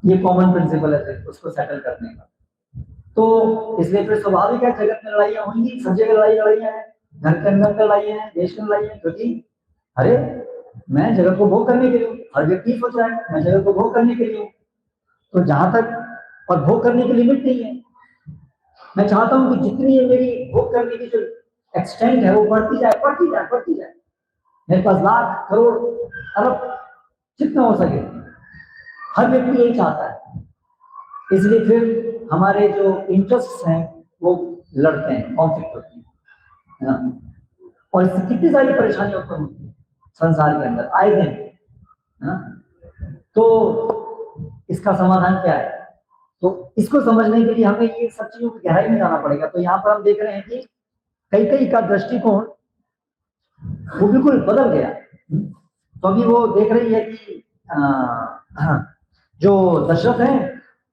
ये कॉमन प्रिंसिपल है फिर उसको सेटल करने का। तो इसलिए फिर स्वाभाविक है जगत में लड़ाइयां होंगी, सब जगह लड़ाइयां हैं, घर के अंदर लड़ाइयां हैं, देश में लड़ाइयां हैं, क्योंकि अरे मैं जगत को भोग करने के लिए हूँ, हर व्यक्ति सोच रहा है मैं जगत को भोग करने के लिए हूँ। तो जहां तक, और भोग करने की लिमिट नहीं है, मैं चाहता हूं कि जितनी ये मेरी भोग करने की जो एक्सटेंट है वो बढ़ती जाए बढ़ती जाए बढ़ती जाए। मेरे पास लाख करोड़ अरब जितना हो सके, हर व्यक्ति यही चाहता है। इसलिए फिर हमारे जो इंटरेस्ट हैं वो लड़ते हैं, कॉन्फ्लिक्ट होती है ना? और इससे कितनी सारी परेशानियां उत्पन्न होती है संसार के अंदर आए दिन ना? तो इसका समाधान क्या है? तो इसको समझने के लिए हमें ये सब चीजों की गहराई में जाना पड़ेगा। तो यहाँ पर हम देख रहे हैं कि कई का दृष्टिकोण वो बिल्कुल बदल गया। तो अभी वो देख रही है कि जो दशरथ है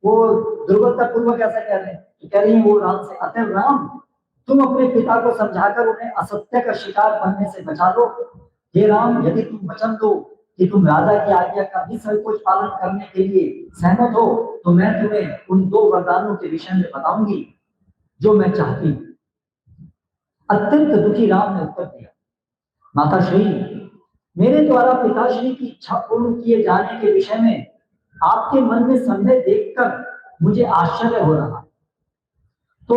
वो दुर्बलता पूर्वक ऐसा कह रहे हैं, तो कह रही है वो राम से, अतः राम तुम अपने पिता को समझाकर उन्हें असत्य का शिकार बनने से बचा लो। हे राम, यदि तुम वचन दो कि तुम राजा की आज्ञा का भी संकोच पालन करने के लिए सहमत हो, तो मैं तुम्हें उन 2 वरदानों के विषय में बताऊंगी जो मैं चाहती हूँ। अत्यंत दुखी राम ने उत्तर दिया, माता श्री, मेरे द्वारा पिताश्री की इच्छा पूर्ण किए जाने के विषय में आपके मन में संदेह देखकर मुझे आश्चर्य हो रहा। तो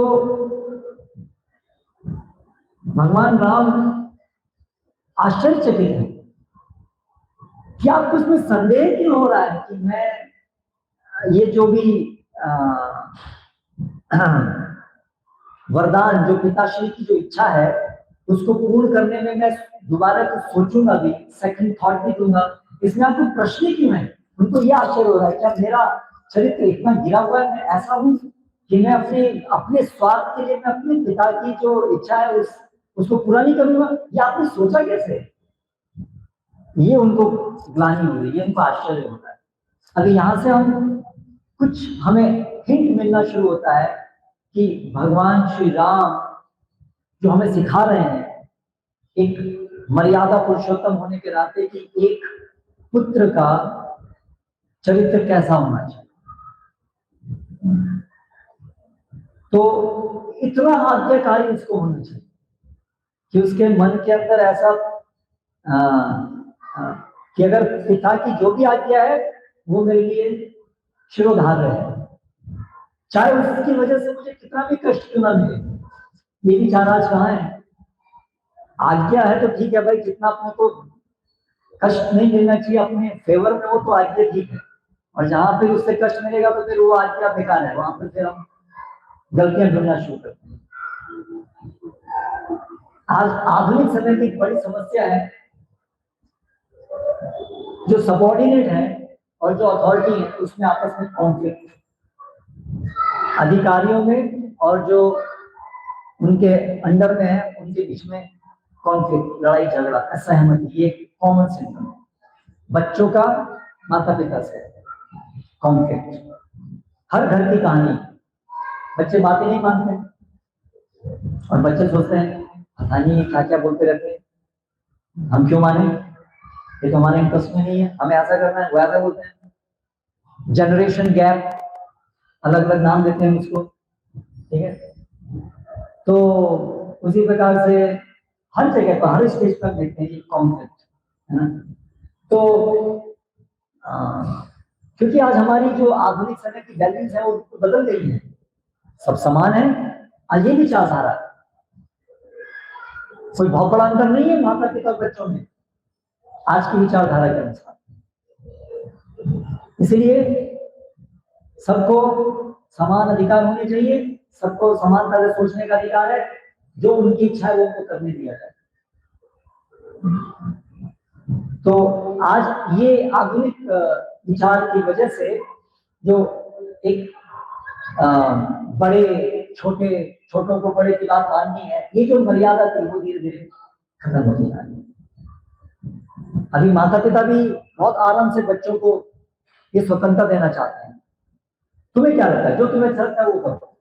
भगवान राम आश्चर्यचकित है कि आपको इसमें संदेह क्यों हो रहा है कि मैं ये जो भी वरदान, जो पिताश्री की जो इच्छा है उसको पूर्ण करने में मैं दोबारा कुछ सोचूंगा भी, सेकंड थॉट भी दूंगा, इसमें आपको प्रश्न क्यों है? उनको यह आश्चर्य हो रहा है, क्या मेरा चरित्र इतना गिरा हुआ है, मैं ऐसा हूं कि मैं अपने स्वार्थ के लिए मैं अपने पिता की जो इच्छा है उसको पूरा नहीं करूंगा? या आपने सोचा कैसे? ये उनको ग्लानि हो रही है, उनको आश्चर्य होता है। अगर यहाँ से हमें हिंट मिलना शुरू होता है कि भगवान श्री राम जो हमें सिखा रहे हैं एक मर्यादा पुरुषोत्तम होने के नाते कि एक पुत्र का चरित्र कैसा होना चाहिए। तो इतना आज्ञाकारी उसको होना चाहिए कि उसके मन के अंदर ऐसा कि अगर पिता की जो भी आज्ञा है वो मेरे लिए शिरोधार्य है, चाहे उसकी वजह से मुझे कितना भी कष्ट क्यों ना मिले। ये भी चार आज कहाँ है? आज्ञा है तो ठीक है भाई, जितना अपने को कष्ट नहीं मिलना चाहिए अपने फेवर में वो तो आज्ञा ठीक है, और जहां पे उससे कष्ट मिलेगा तो फिर वो आज्ञा बेकार है, वहां पर फिर हम गलतियां ढूंढना शुरू करते हैं। आज आधुनिक समय की बड़ी समस्या है, जो सबऑर्डिनेट है और जो अथॉरिटी है उसमें आपस में कॉन्फ्लिक्ट, अधिकारियों में और जो उनके अंडर में है उनके बीच में कॉन्फ्लिक्ट, लड़ाई झगड़ा, असहमति, ये कॉमन सिम्टम है। बच्चों का माता पिता से कॉन्फ्लिक्ट, हर घर की कहानी। बच्चे बातें नहीं मानते और बच्चे सोचते हैं पता नहीं क्या क्या बोलते रहते हैं, हम क्यों माने, ये तो हमारे इंटरेस्ट में नहीं है, हमें ऐसा करना है, वो ऐसा बोलते हैं। जनरेशन गैप, अलग अलग नाम देते हैं उसको, ठीक है। तो उसी प्रकार से हर जगह पर, हर स्टेज पर देखते हैं कॉन्फ्लिक्ट, है ना। तो क्योंकि आज हमारी जो आधुनिक समय की वैल्यूज है वो बदल गई है, सब समान है। आज ये विचारधारा, कोई बहुत बड़ा अंतर नहीं है माता पिता बच्चों में आज की विचारधारा के अनुसार। इसलिए सबको समान अधिकार होने चाहिए, सबको समान तरह से सोचने का अधिकार है, जो उनकी इच्छा है वो उनको करने दिया जाए। तो आज ये आधुनिक विचार की वजह से जो एक बड़े छोटे, छोटों को बड़े की बात माननी है, ये जो मर्यादा थी वो धीरे धीरे खत्म होती जा रही है। अभी माता पिता भी बहुत आराम से बच्चों को ये स्वतंत्रता देना चाहते हैं। तुम्हें क्या लगता है, जो तुम्हें अच्छा लगता है वो करो,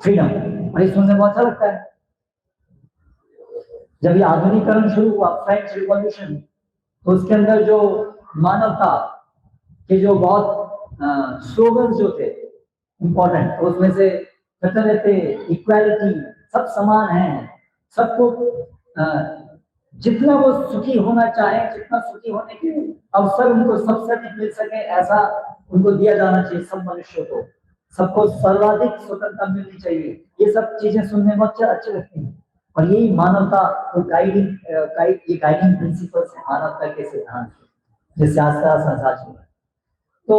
फ्रीडम। और ये सुनने में अच्छा लगता है। जब ये आधुनिकीकरण शुरू हुआ, फ्रेंच रिवॉल्यूशन, तो उसके अंदर जो मानवता के जो बहुत स्लोगन्स जो थे इंपॉर्टेंट, तो उसमें से कहते थे इक्वालिटी, सब समान है, सबको जितना वो सुखी होना चाहे, जितना सुखी होने के अवसर उनको सबसे अधिक मिल सके, ऐसा उनको दिया जाना चाहिए सब मनुष्यों को, सबको सर्वाधिक स्वतंत्रता मिलनी चाहिए। ये सब चीजें सुनने में अच्छी लगती हैं, और यही मानवता को गाइडिंग प्रिंसिपल्स है, मानवता के सिद्धांत जिससे आस्था संसार चल रहा है। तो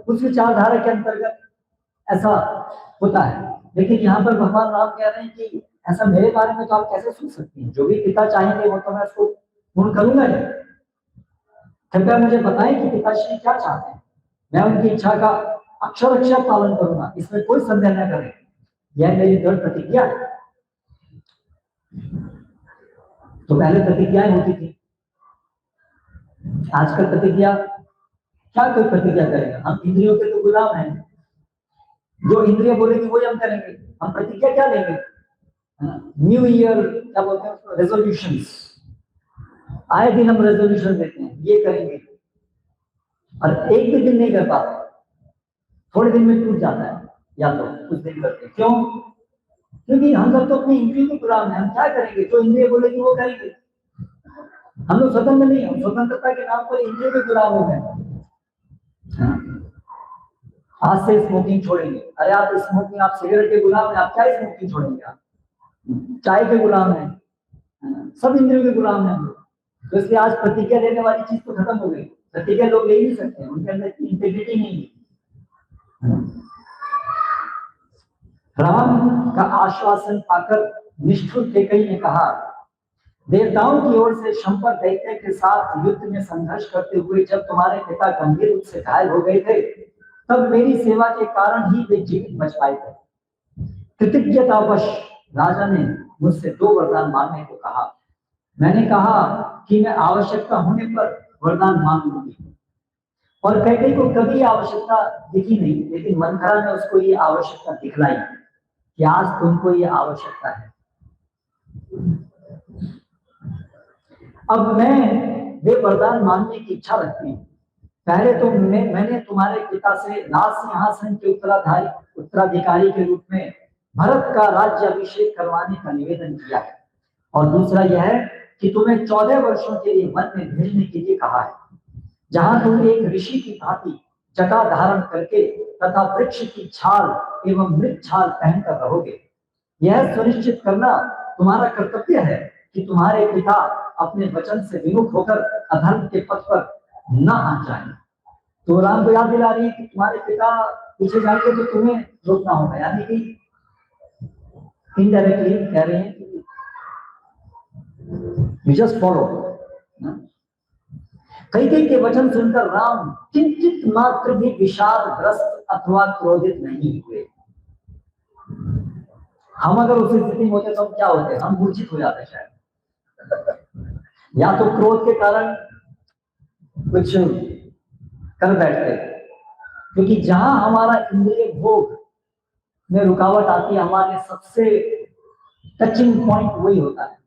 उस विचारधारा के अंतर्गत ऐसा होता है। लेकिन यहाँ पर भगवान राम कह रहे हैं कि ऐसा मेरे बारे में तो आप कैसे सोच सकती हैं, जो भी पिता चाहेंगे वो तो मैं उसको पूर्ण करूंगा ही। कृपया मुझे बताएं कि पिताश्री क्या चाहते हैं, मैं उनकी इच्छा का अक्षर पालन करूंगा, इसमें कोई संदेह न करें, यह मेरी दृढ़ प्रतिज्ञा है। तो पहले प्रतिज्ञाएं होती थी, आजकल प्रतिज्ञा क्या कोई प्रतिज्ञा करेगा? हम इंद्रियों के तो गुलाम हैं, जो इंद्रिय बोलेगी वही हम करेंगे, हम प्रतिज्ञा क्या लेंगे? न्यू ईयर क्या बोलते हैं उसको, रेजोल्यूशंस, आए दिन हम रेजोल्यूशन देते हैं, ये करेंगे, और एक भी दिन नहीं कर पाते, थोड़े दिन में टूट जाता है, या तो कुछ दिन करते हैं। क्यों? क्योंकि हम लोग तो अपने इंद्रियों के गुलाम हैं, हम क्या करेंगे? जो इंद्रिय बोलेगी वो करेंगे। हम लोग स्वतंत्र नहीं, हम स्वतंत्रता के नाम पर इंद्रियों के गुलाम हो गए। आज से स्मोकिंग छोड़ेंगे, अरे आप स्मोकिंग, आप सिगरेट के गुलाम हैं, आप क्या स्मोकिंग छोड़ेंगे? आप चाय के गुलाम हैं, सब इंद्रियों के गुलाम हैं हम लोग। तो इसलिए आज प्रतिज्ञा लेने वाली चीज तो खत्म हो गई, प्रतिज्ञा लोग ले नहीं सकते, उनके अंदर इंटेग्रिटी नहीं है। राम का आश्वासन पाकर निष्ठुर कैकेयी ने कहा, देवताओं की ओर से शंपर दैत्य के साथ युद्ध में संघर्ष करते हुए जब तुम्हारे पिता गंभीर रूप से घायल हो गए थे, तब मेरी सेवा के कारण ही वे जीवित बच पाए थे। कृतज्ञतावश राजा ने मुझसे 2 वरदान मांगने को कहा। मैंने कहा कि मैं आवश्यकता होने पर वरदान मांग लूंगी, और कैकेयी को कभी आवश्यकता दिखी नहीं, लेकिन मंथरा ने उसको ये आवश्यकता दिखलाई कि आज तुमको ये आवश्यकता है। अब मैं वे वरदान मांगने की इच्छा रखती हूँ। पहले तो मैंने तुम्हारे पिता से राज सिंहासन के उत्तराधिकारी के रूप में भरत का राज्य अभिषेक करवाने का निवेदन किया है, और दूसरा यह है कि तुम्हें 14 वर्षों के लिए वन में भेजने के लिए कहा है, जहां तुम एक ऋषि की भांति जटा धारण करके तथा वृक्ष की छाल एवं मृत छाल पहनकर रहोगे। यह सुनिश्चित करना तुम्हारा कर्तव्य है कि तुम्हारे पिता अपने वचन से विमुख होकर अधर्म के पथ पर न आ जाए। तो राम को याद दिला रही है कि तुम्हारे पिता पीछे जाएंगे तो तुम्हें रोकना होगा, यानी कि इनडायरेक्टली कह रहे हैं कि यू जस्ट फॉलो। कैकेयी के वचन सुनकर राम किंचित मात्र भी विषादग्रस्त अथवा क्रोधित नहीं हुए। हम अगर उस स्थिति में होते तो हम क्या होते? हम मूर्छित हो जाते शायद, या तो क्रोध के कारण कुछ कर बैठते, क्योंकि जहां हमारा इंद्रिय भोग में रुकावट आती है, हमारे सबसे टचिंग पॉइंट वही होता है।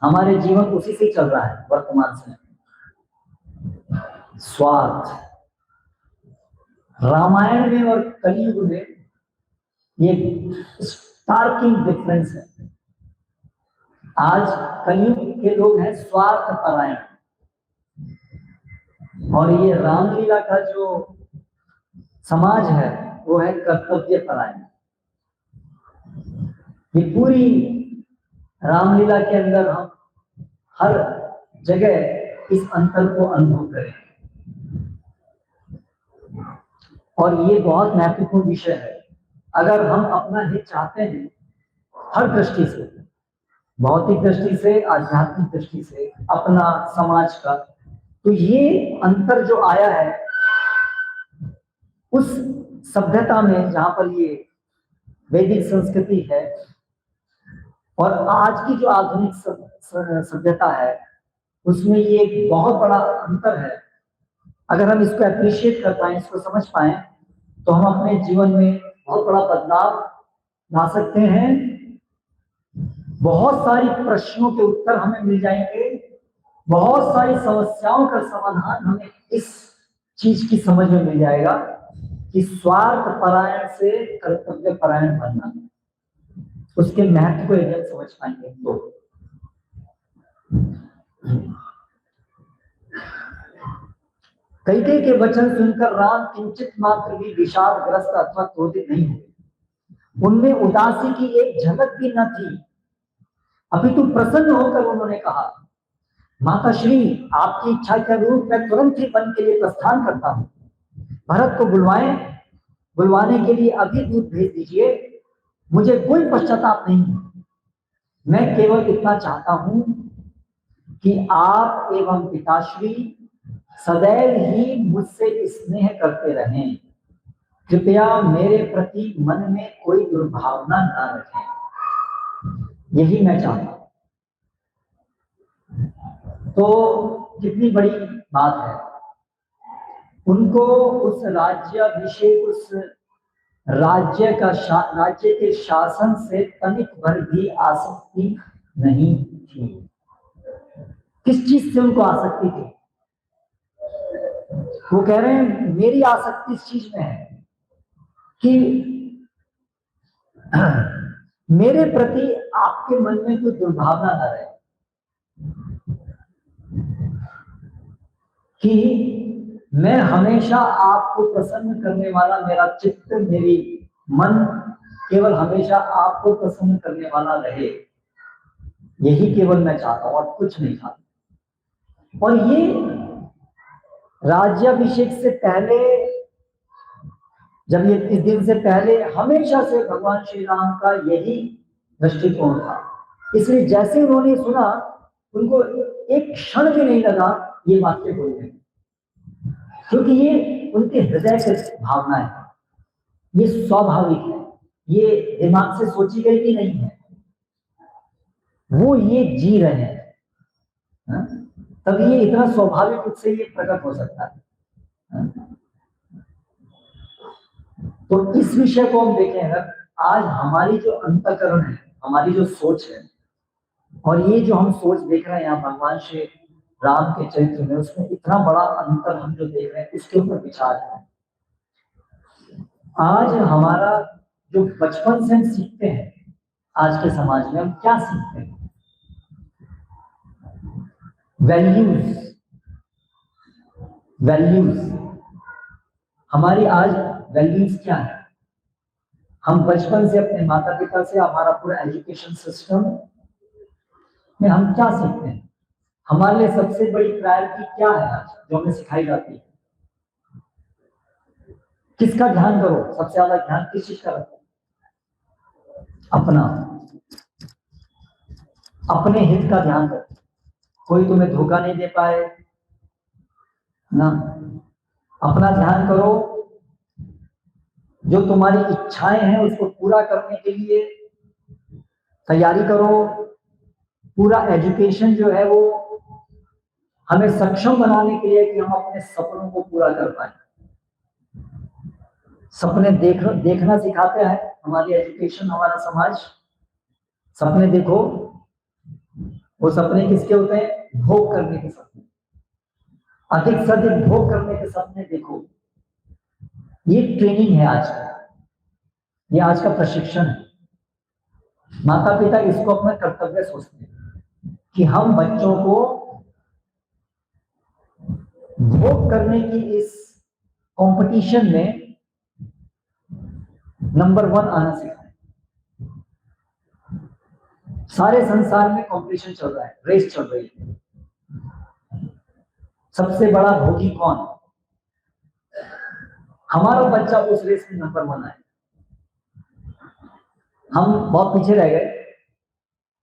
हमारे जीवन उसी से चल रहा है वर्तमान समय। स्वार्थ, रामायण में और कलयुग में ये स्टार्किंग डिफरेंस है। आज कलयुग के लोग हैं स्वार्थ परायण, और ये रामलीला का जो समाज है वो है कर्तव्य परायण। ये पूरी रामलीला के अंदर हम हर जगह इस अंतर को अनुभव करें, और ये बहुत महत्वपूर्ण विषय है। अगर हम अपना हित चाहते हैं हर दृष्टि से, भौतिक दृष्टि से, आध्यात्मिक दृष्टि से, अपना समाज का, तो ये अंतर जो आया है उस सभ्यता में जहां पर ये वैदिक संस्कृति है और आज की जो आधुनिक सभ्यता है, उसमें ये एक बहुत बड़ा अंतर है। अगर हम इसको अप्रिशिएट कर पाए, इसको समझ पाए, तो हम अपने जीवन में बहुत बड़ा बदलाव ला सकते हैं। बहुत सारी प्रश्नों के उत्तर हमें मिल जाएंगे, बहुत सारी समस्याओं का समाधान हमें इस चीज की समझ में मिल जाएगा कि स्वार्थ परायण से कर्तव्य परायण बनना, उसके महत्व को एकदम समझ पाएंगे। तो कैकेयी के वचन सुनकर राम किंचित मात्र भी विषादग्रस्त अथवा क्रोधित नहीं हुए। उनमें उदासी की एक झलक भी न थी, अपितु प्रसन्न होकर उन्होंने कहा, माता श्री, आपकी इच्छा के अनुरूप मैं तुरंत ही वन के लिए प्रस्थान करता हूँ। भरत को बुलवाने के लिए अभी दूत भेज दीजिए। मुझे कोई पश्चाताप नहीं है। मैं केवल इतना चाहता हूं कि आप एवं पिताश्री सदैव ही मुझसे स्नेह करते रहें। कृपया मेरे प्रति मन में कोई दुर्भावना न रखें। यही मैं चाहता हूं। तो कितनी बड़ी बात है। उनको उस राज्याभिषेक, उस राज्य के शासन से तनिक भर भी आसक्ति नहीं थी। किस चीज से उनको आसक्ति थी? वो कह रहे हैं मेरी आसक्ति इस चीज में है कि मेरे प्रति आपके मन में कोई दुर्भावना न रहे, कि मैं हमेशा आपको प्रसन्न करने वाला, मेरा चित्त, मेरी मन केवल हमेशा आपको प्रसन्न करने वाला रहे। यही केवल मैं चाहता हूं और कुछ नहीं चाहता। और ये राज्याभिषेक से पहले, जब ये इस दिन से पहले हमेशा से भगवान श्री राम का यही दृष्टिकोण था। इसलिए जैसे उन्होंने सुना, उनको एक क्षण भी नहीं लगा ये वाक्य बोलने, क्योंकि ये उनके हृदय से भावना है, ये स्वाभाविक है, ये दिमाग से सोची गई भी नहीं है, वो ये जी रहे हैं, तभी ये इतना स्वाभाविक रूप से ये प्रकट हो सकता है। तो इस विषय को हम देखें, अगर आज हमारी जो अंतःकरण है, हमारी जो सोच है, और ये जो हम सोच देख रहे हैं यहाँ भगवान श्री राम के चरित्र में, उसमें इतना बड़ा अंतर हम जो देख रहे हैं, इसके ऊपर विचार है। आज हमारा जो बचपन से हम सीखते हैं, आज के समाज में हम क्या सीखते हैं? वैल्यूज हमारी आज वैल्यूज क्या है? हम बचपन से अपने माता पिता से, हमारा पूरा एजुकेशन सिस्टम में हम क्या सीखते हैं? हमारे लिए सबसे बड़ी प्रायोरिटी क्या है आज जो हमें सिखाई जाती है? किसका ध्यान करो? सबसे ज्यादा ध्यान किस चीज का रखो? अपना, अपने हित का ध्यान रखो। कोई तुम्हें धोखा नहीं दे पाए ना। अपना ध्यान करो, जो तुम्हारी इच्छाएं हैं उसको पूरा करने के लिए तैयारी करो। पूरा एजुकेशन जो है वो हमें सक्षम बनाने के लिए कि हम अपने सपनों को पूरा कर पाए। सपने देखना सिखाते हैं हमारी एजुकेशन, हमारा समाज। सपने देखो, वो सपने किसके होते हैं? भोग करने के सपने, अधिक से अधिक भोग करने के सपने देखो। ये ट्रेनिंग है आज का, ये आज का प्रशिक्षण है। माता पिता इसको अपना कर्तव्य सोचते हैं कि हम बच्चों को भोग करने की इस कंपटीशन में नंबर 1 आना सिखाएं। सारे संसार में कंपटीशन चल रहा है, रेस चल रही है। सबसे बड़ा भोगी कौन? हमारा बच्चा उस रेस में नंबर 1 आए। हम बहुत पीछे रह गए,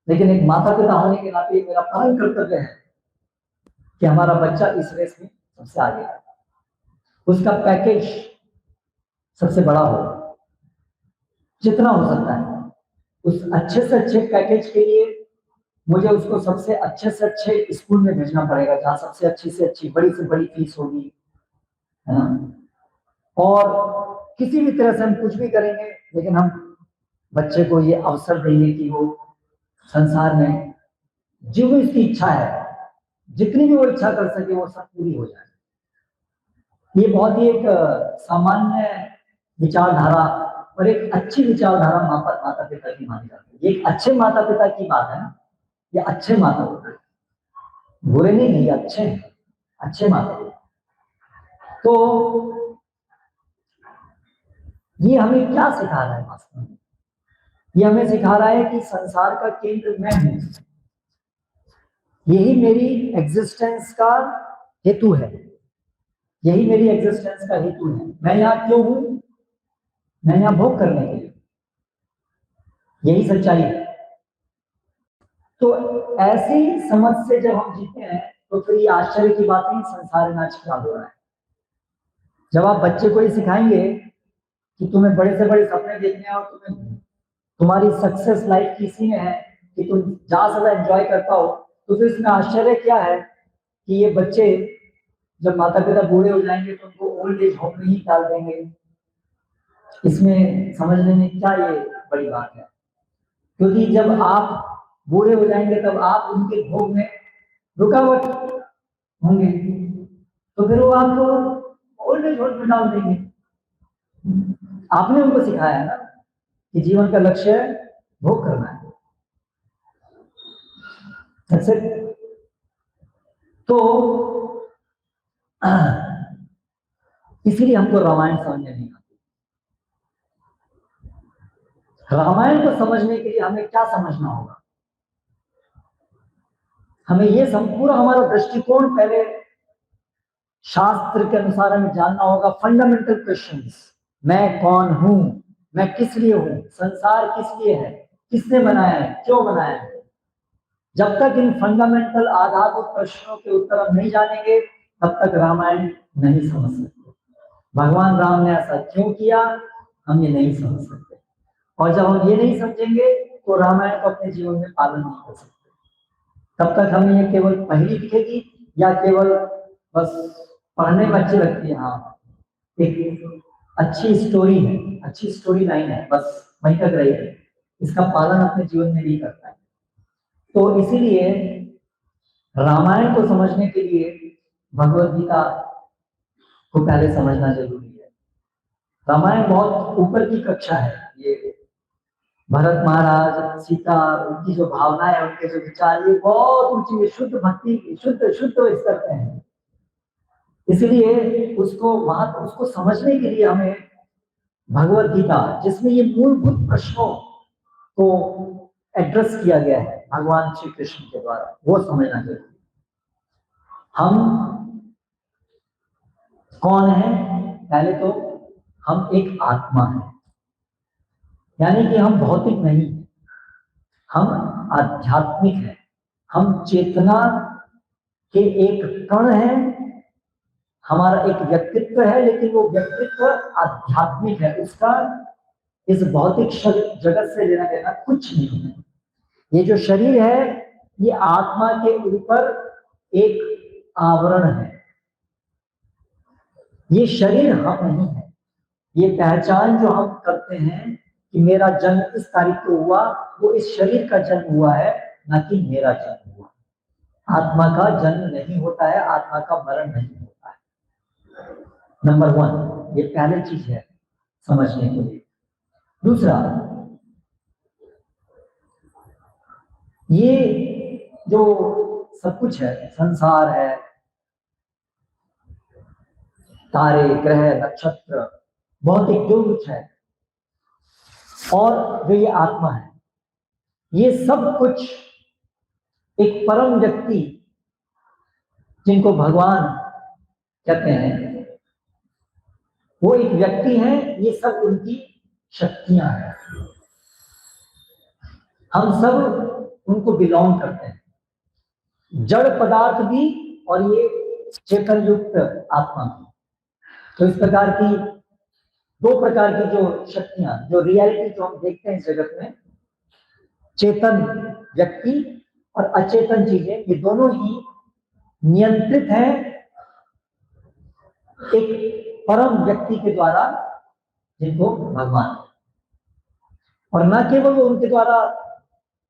लेकिन एक माता पिता होने के नाते मेरा परम कर्तव्य है कि हमारा बच्चा इस रेस में सबसे आगे आए। उसका पैकेज सबसे बड़ा हो, जितना हो सकता है। उस अच्छे से अच्छे पैकेज के लिए मुझे उसको सबसे अच्छे से अच्छे स्कूल में भेजना पड़ेगा, जहाँ सबसे अच्छी से अच्छी बड़ी से बड़ी फीस होगी, है ना। और किसी भी तरह से हम कुछ भी करेंगे, लेकिन हम बच्चे को ये अवसर देंगे कि वो संसार में जो भी उसकी इच्छा है, जितनी भी वो इच्छा कर सके, वो सब पूरी हो जाए। ये बहुत ही एक सामान्य विचारधारा और एक अच्छी विचारधारा माता पिता की मानी जाती है। ये एक अच्छे माता पिता की बात है ना, ये अच्छे माता पिता, बुरे नहीं, ये अच्छे हैं, अच्छे माता पिता। तो ये हमें क्या सिखा रहा है वास्तव में? ये हमें सिखा रहा है कि संसार का केंद्र मैं हूं, यही मेरी एग्जिस्टेंस का हेतु है, यही मेरी एग्जिस्टेंस का हेतु है। मैं यहाँ क्यों हूं? मैं यहाँ भोग करने के लिए, यही सच्चाई है। तो ऐसी समझ से जब हम जीते हैं, तो फिर ये आश्चर्य की बात नहीं, संसार नाच क्या हो रहा है। जब आप बच्चे को ये सिखाएंगे कि तुम्हें बड़े से बड़े सपने देखने हैं और तुम्हें तुम्हारी सक्सेस लाइफ की इसी में है कि तुम ज्यादा से ज्यादा एंजॉय करता हो, तो फिर इसमें आश्चर्य क्या है कि ये बच्चे जब माता पिता बूढ़े हो जाएंगे तो उनको ओल्ड एज होम में ही डाल देंगे। इसमें समझने में क्या ये बड़ी बात है? क्योंकि जब आप बूढ़े हो जाएंगे तब आप उनके भोग में रुकावट होंगे, तो फिर वो आपको ओल्ड एज होम में डाल देंगे। आपने उनको सिखाया ना कि जीवन का लक्ष्य भोग करना है। तो इसीलिए हमको रामायण समझ नहीं आती। रामायण को समझने के लिए हमें क्या समझना होगा? हमें ये पूरा हमारा दृष्टिकोण पहले शास्त्र के अनुसार हमें जानना होगा। फंडामेंटल क्वेश्चंस, मैं कौन हूं, मैं किस लिए हूं, संसार किस लिए है, किसने बनाया है, क्यों बनाया है। जब तक इन फंडामेंटल आधारभूत प्रश्नों के उत्तर हम नहीं जानेंगे, तब तक रामायण नहीं समझ सकते। भगवान राम ने ऐसा क्यों किया, हम ये नहीं समझ सकते। और जब हम ये नहीं समझेंगे तो रामायण को अपने जीवन में पालन नहीं कर सकते। तब तक हमें ये केवल पहली दिखेगी या केवल बस पढ़ने में अच्छी लगती है। हाँ, एक अच्छी स्टोरी है, अच्छी स्टोरी लाइन है, बस वहीं तक रहेगी, इसका पालन अपने जीवन में नहीं करता है। तो इसीलिए रामायण को समझने के लिए भगवद गीता को पहले समझना जरूरी है। रामायण बहुत ऊपर की कक्षा है। ये भरत महाराज, सीता, उनकी जो भावनाएं है, उनके जो विचार, ये बहुत ऊंची शुद्ध भक्ति, शुद्ध शुद्ध स्तर पे है। इसलिए उसको समझने के लिए हमें भगवद गीता, जिसमें ये मूलभूत प्रश्नों को एड्रेस किया गया है भगवान श्री कृष्ण के द्वारा, वो समझना चाहिए। हम कौन है? पहले तो हम एक आत्मा है, यानी कि हम भौतिक नहीं, हम आध्यात्मिक हैं। हम चेतना के एक कण हैं। हमारा एक व्यक्तित्व है, लेकिन वो व्यक्तित्व आध्यात्मिक है। उसका इस भौतिक जगत से लेना देना कुछ नहीं है। ये जो शरीर है, ये आत्मा के ऊपर एक आवरण है। ये शरीर हम नहीं है। ये पहचान जो हम करते हैं कि मेरा जन्म इस तारीख को हुआ, वो इस शरीर का जन्म हुआ है, ना कि मेरा जन्म हुआ। आत्मा का जन्म नहीं होता है, आत्मा का मरण नहीं होता है। नंबर 1, ये पहली चीज है समझने के लिए। दूसरा, ये जो सब कुछ है, संसार है, तारे, ग्रह, नक्षत्र, भौतिक जो कुछ है, और जो ये आत्मा है, ये सब कुछ एक परम व्यक्ति, जिनको भगवान कहते हैं, वो एक व्यक्ति है। ये सब उनकी शक्तियां हैं। हम सब उनको बिलोंग करते हैं, जड़ पदार्थ भी और ये चेतन युक्त आत्मा भी। तो इस प्रकार की दो प्रकार की जो शक्तियां, जो रियलिटी जो हम देखते हैं इस जगत में, चेतन व्यक्ति और अचेतन चीजें, ये दोनों ही नियंत्रित हैं एक परम व्यक्ति के द्वारा, जिनको भगवान, और न केवल वो उनके द्वारा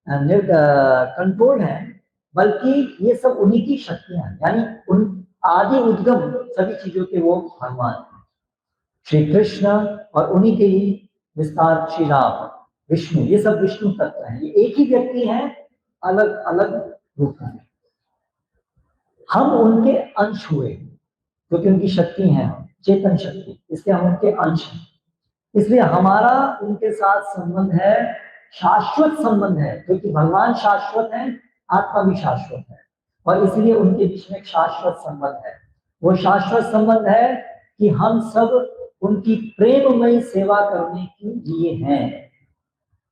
कंट्रोल है, बल्कि ये सब उन्हीं की शक्तियां हैं, यानी उन आदि उद्गम सभी चीजों के वो भगवान श्री कृष्ण, और उन्हीं के ही विस्तार श्री राम, विष्णु, ये सब विष्णु तत्व हैं। ये एक ही व्यक्ति हैं, अलग अलग रूप में। हम उनके अंश हुए क्योंकि उनकी शक्ति है चेतन शक्ति, इसलिए हम उनके अंश हैं। इसलिए हमारा उनके साथ संबंध है, शाश्वत संबंध है, क्योंकि भगवान शाश्वत है, आत्मा भी शाश्वत है, और इसलिए उनके बीच में एक शाश्वत संबंध है। वो शाश्वत संबंध है कि हम सब उनकी प्रेममयी सेवा करने के लिए हैं।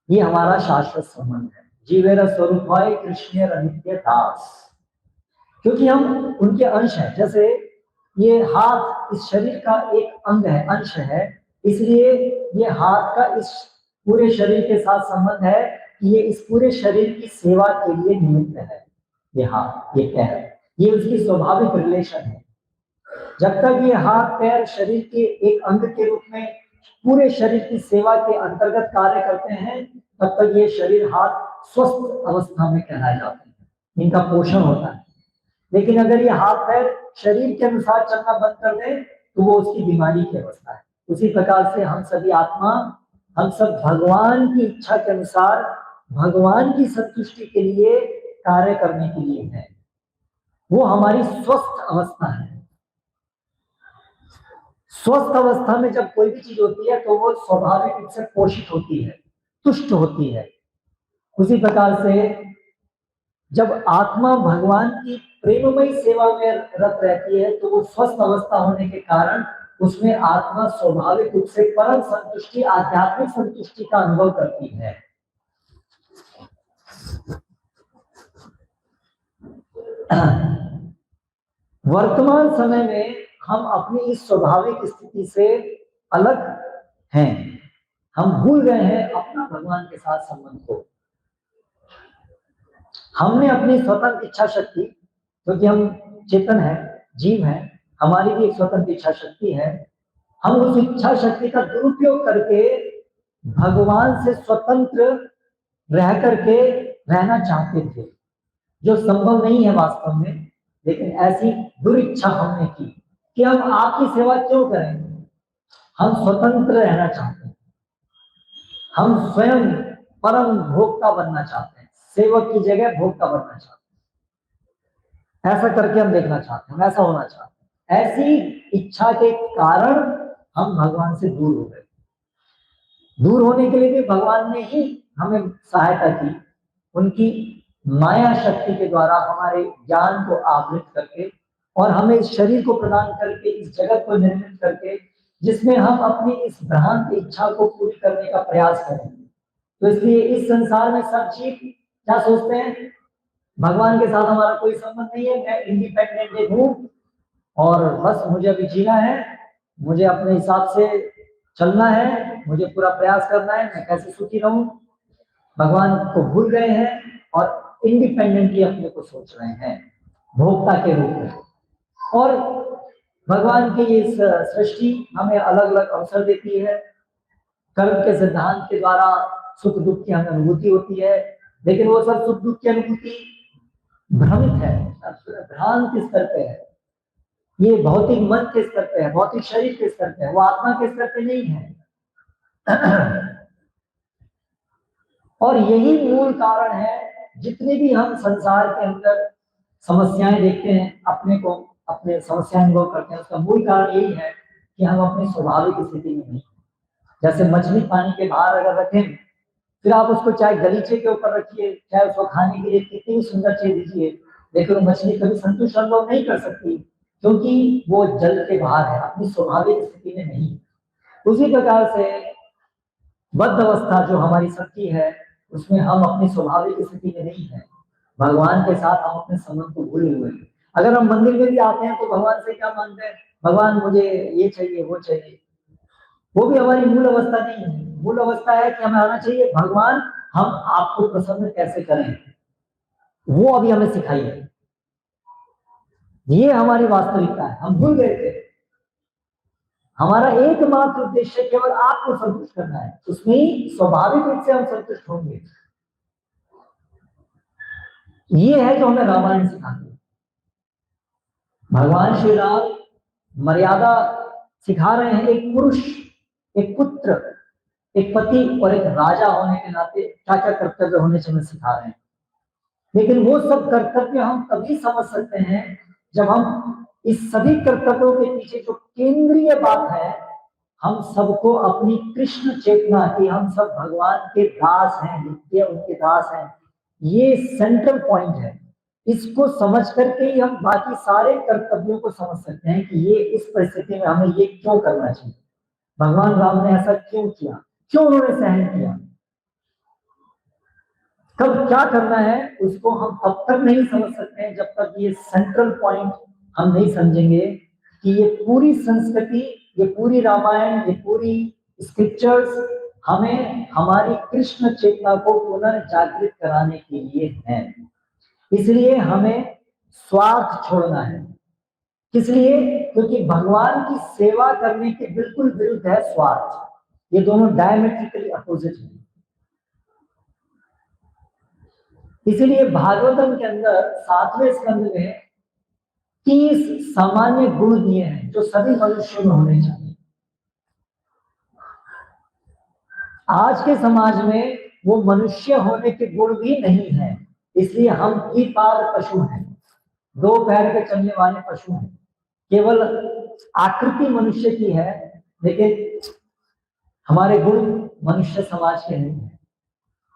ये हमारा शाश्वत संबंध है। जीवेर स्वरूप कृष्ण नित्य दास, क्योंकि हम उनके अंश हैं। जैसे ये हाथ इस शरीर का एक अंग है, अंश है, इसलिए ये हाथ का इस पूरे शरीर के साथ संबंध है कि ये इस पूरे शरीर की सेवा के लिए निमित्त है। ये हाथ, ये पैर, ये उसकी स्वाभाविक रिलेशन है। जब तक ये हाथ पैर शरीर के एक अंग के रूप में पूरे शरीर की सेवा के अंतर्गत कार्य करते हैं, तब तक ये शरीर हाथ स्वस्थ अवस्था में कहलाए जाते हैं, इनका पोषण होता है। लेकिन अगर ये हाथ पैर शरीर के अनुसार चलना बंद कर दे तो वो उसकी बीमारी की अवस्था है। उसी प्रकार से हम सभी आत्मा, हम सब भगवान की इच्छा के अनुसार भगवान की संतुष्टि के लिए कार्य करने के लिए है। वो हमारी स्वस्थ अवस्था है। स्वस्थ अवस्था में जब कोई भी चीज होती है तो वो स्वाभाविक रूप से पोषित होती है, तुष्ट होती है। उसी प्रकार से जब आत्मा भगवान की प्रेममयी सेवा में रत रहती है तो वो स्वस्थ अवस्था होने के कारण उसमें आत्मा स्वाभाविक रूप से परम संतुष्टि, आध्यात्मिक संतुष्टि का अनुभव करती है। वर्तमान समय में हम अपनी इस स्वाभाविक स्थिति से अलग हैं। हम भूल गए हैं अपना भगवान के साथ संबंध को। हमने अपनी स्वतंत्र इच्छा शक्ति, क्योंकि हम चेतन है, जीव है, हमारी भी एक स्वतंत्र इच्छा शक्ति है, हम उस इच्छा शक्ति का दुरुपयोग करके भगवान से स्वतंत्र रह करके रहना चाहते थे, जो संभव नहीं है वास्तव में। लेकिन ऐसी दुरिच्छा हमने की कि हम आपकी सेवा क्यों करें। हम स्वतंत्र रहना चाहते हैं, हम स्वयं परम भोक्ता बनना चाहते हैं, सेवक की जगह भोक्ता बनना चाहते हैं। ऐसा करके हम देखना चाहते हैं, हम ऐसा होना चाहते हैं। ऐसी इच्छा के कारण हम भगवान से दूर हो गए। दूर होने के लिए भी भगवान ने ही हमें सहायता की, उनकी माया शक्ति के द्वारा हमारे ज्ञान को आवृत करके और हमें इस शरीर को प्रदान करके, इस जगत को निर्मित करके, जिसमें हम अपनी इस भ्रांत इच्छा को पूरी करने का प्रयास करें। तो इसलिए इस संसार में सब जीव क्या सोचते हैं, भगवान के साथ हमारा कोई संबंध नहीं है, मैं इंडिपेंडेंट हूँ और बस मुझे अभी जीना है, मुझे अपने हिसाब से चलना है, मुझे पूरा प्रयास करना है, मैं कैसे सुखी रहूं। भगवान को भूल गए हैं और इंडिपेंडेंटली अपने को सोच रहे हैं भोक्ता के रूप में। और भगवान की ये सृष्टि हमें अलग अलग अवसर देती है। कर्म के सिद्धांत के द्वारा सुख दुख की हमें अनुभूति होती है, लेकिन वो सब सुख दुख की अनुभूति भ्रमित है, भ्रांत स्तर पे है। ये भौतिक मन के स्तर पे है, भौतिक शरीर के स्तर पे है, वो आत्मा के स्तर पे नहीं है। और यही मूल कारण है, जितने भी हम संसार के अंदर समस्याएं देखते हैं, अपने को अपने समस्याएं अनुभव करते हैं, उसका मूल कारण यही है कि हम अपनी स्वाभाविक स्थिति में नहीं। जैसे मछली पानी के बाहर अगर रखें, फिर आप उसको चाहे गलीचे के ऊपर रखिए, चाहे उसको खाने के लिए कितनी सुंदर चीज दीजिए, लेकिन मछली कभी संतुष्ट अनुभव नहीं कर सकती, क्योंकि वो जल के बाहर है, अपनी स्वाभाविक स्थिति में नहीं। उसी प्रकार से बद्ध अवस्था जो हमारी शक्ति है, उसमें हम अपनी स्वाभाविक स्थिति में नहीं है। भगवान के साथ हम अपने संबंध को भूले हुए हैं। अगर हम मंदिर में भी आते हैं तो भगवान से क्या मांगते हैं, भगवान मुझे ये चाहिए वो चाहिए, वो भी हमारी मूल अवस्था नहीं है। मूल अवस्था है कि हमें आना चाहिए भगवान हम आपको प्रसन्न कैसे करें, वो अभी हमें सिखाइए। ये हमारी वास्तविकता है, हम भूल गए थे। हमारा एकमात्र उद्देश्य केवल आपको संतुष्ट करना है, उसमें ही स्वाभाविक रूप से हम संतुष्ट होंगे। ये है जो हमें रामायण सिखाती है। भगवान श्री राम मर्यादा सिखा रहे हैं, एक पुरुष, एक पुत्र, एक पति और एक राजा होने के नाते क्या क्या कर्तव्य होने से हमें सिखा रहे हैं। लेकिन वो सब कर्तव्य हम तभी समझ सकते हैं जब हम इस सभी कर्तव्यों के पीछे जो केंद्रीय बात है, हम सबको अपनी कृष्ण चेतना की, हम सब भगवान के दास हैं, नित्य उनके दास हैं, ये सेंट्रल पॉइंट है। इसको समझ करके ही हम बाकी सारे कर्तव्यों को समझ सकते हैं कि ये इस परिस्थिति में हमें ये क्यों करना चाहिए, भगवान राम ने ऐसा क्यों किया, क्यों उन्होंने सहन किया, कब क्या करना है, उसको हम तब तक नहीं समझ सकते हैं जब तक ये सेंट्रल पॉइंट हम नहीं समझेंगे कि ये पूरी संस्कृति, ये पूरी रामायण, ये पूरी स्क्रिप्चर्स हमें हमारी कृष्ण चेतना को पुनर्जागृत कराने के लिए है। इसलिए हमें स्वार्थ छोड़ना है। किस लिए? क्योंकि भगवान की सेवा करने के बिल्कुल विरुद्ध है स्वार्थ। ये दोनों डायमेट्रिकली अपोजिट है। इसीलिए भागवतम के अंदर 7वें स्कंद में 30 सामान्य गुण दिए हैं जो सभी मनुष्यों में होने चाहिए। आज के समाज में वो मनुष्य होने के गुण भी नहीं है, इसलिए हम द्विपाद पशु हैं, 2 पैर के चलने वाले पशु हैं। केवल आकृति मनुष्य की है, लेकिन हमारे गुण मनुष्य समाज के नहीं है।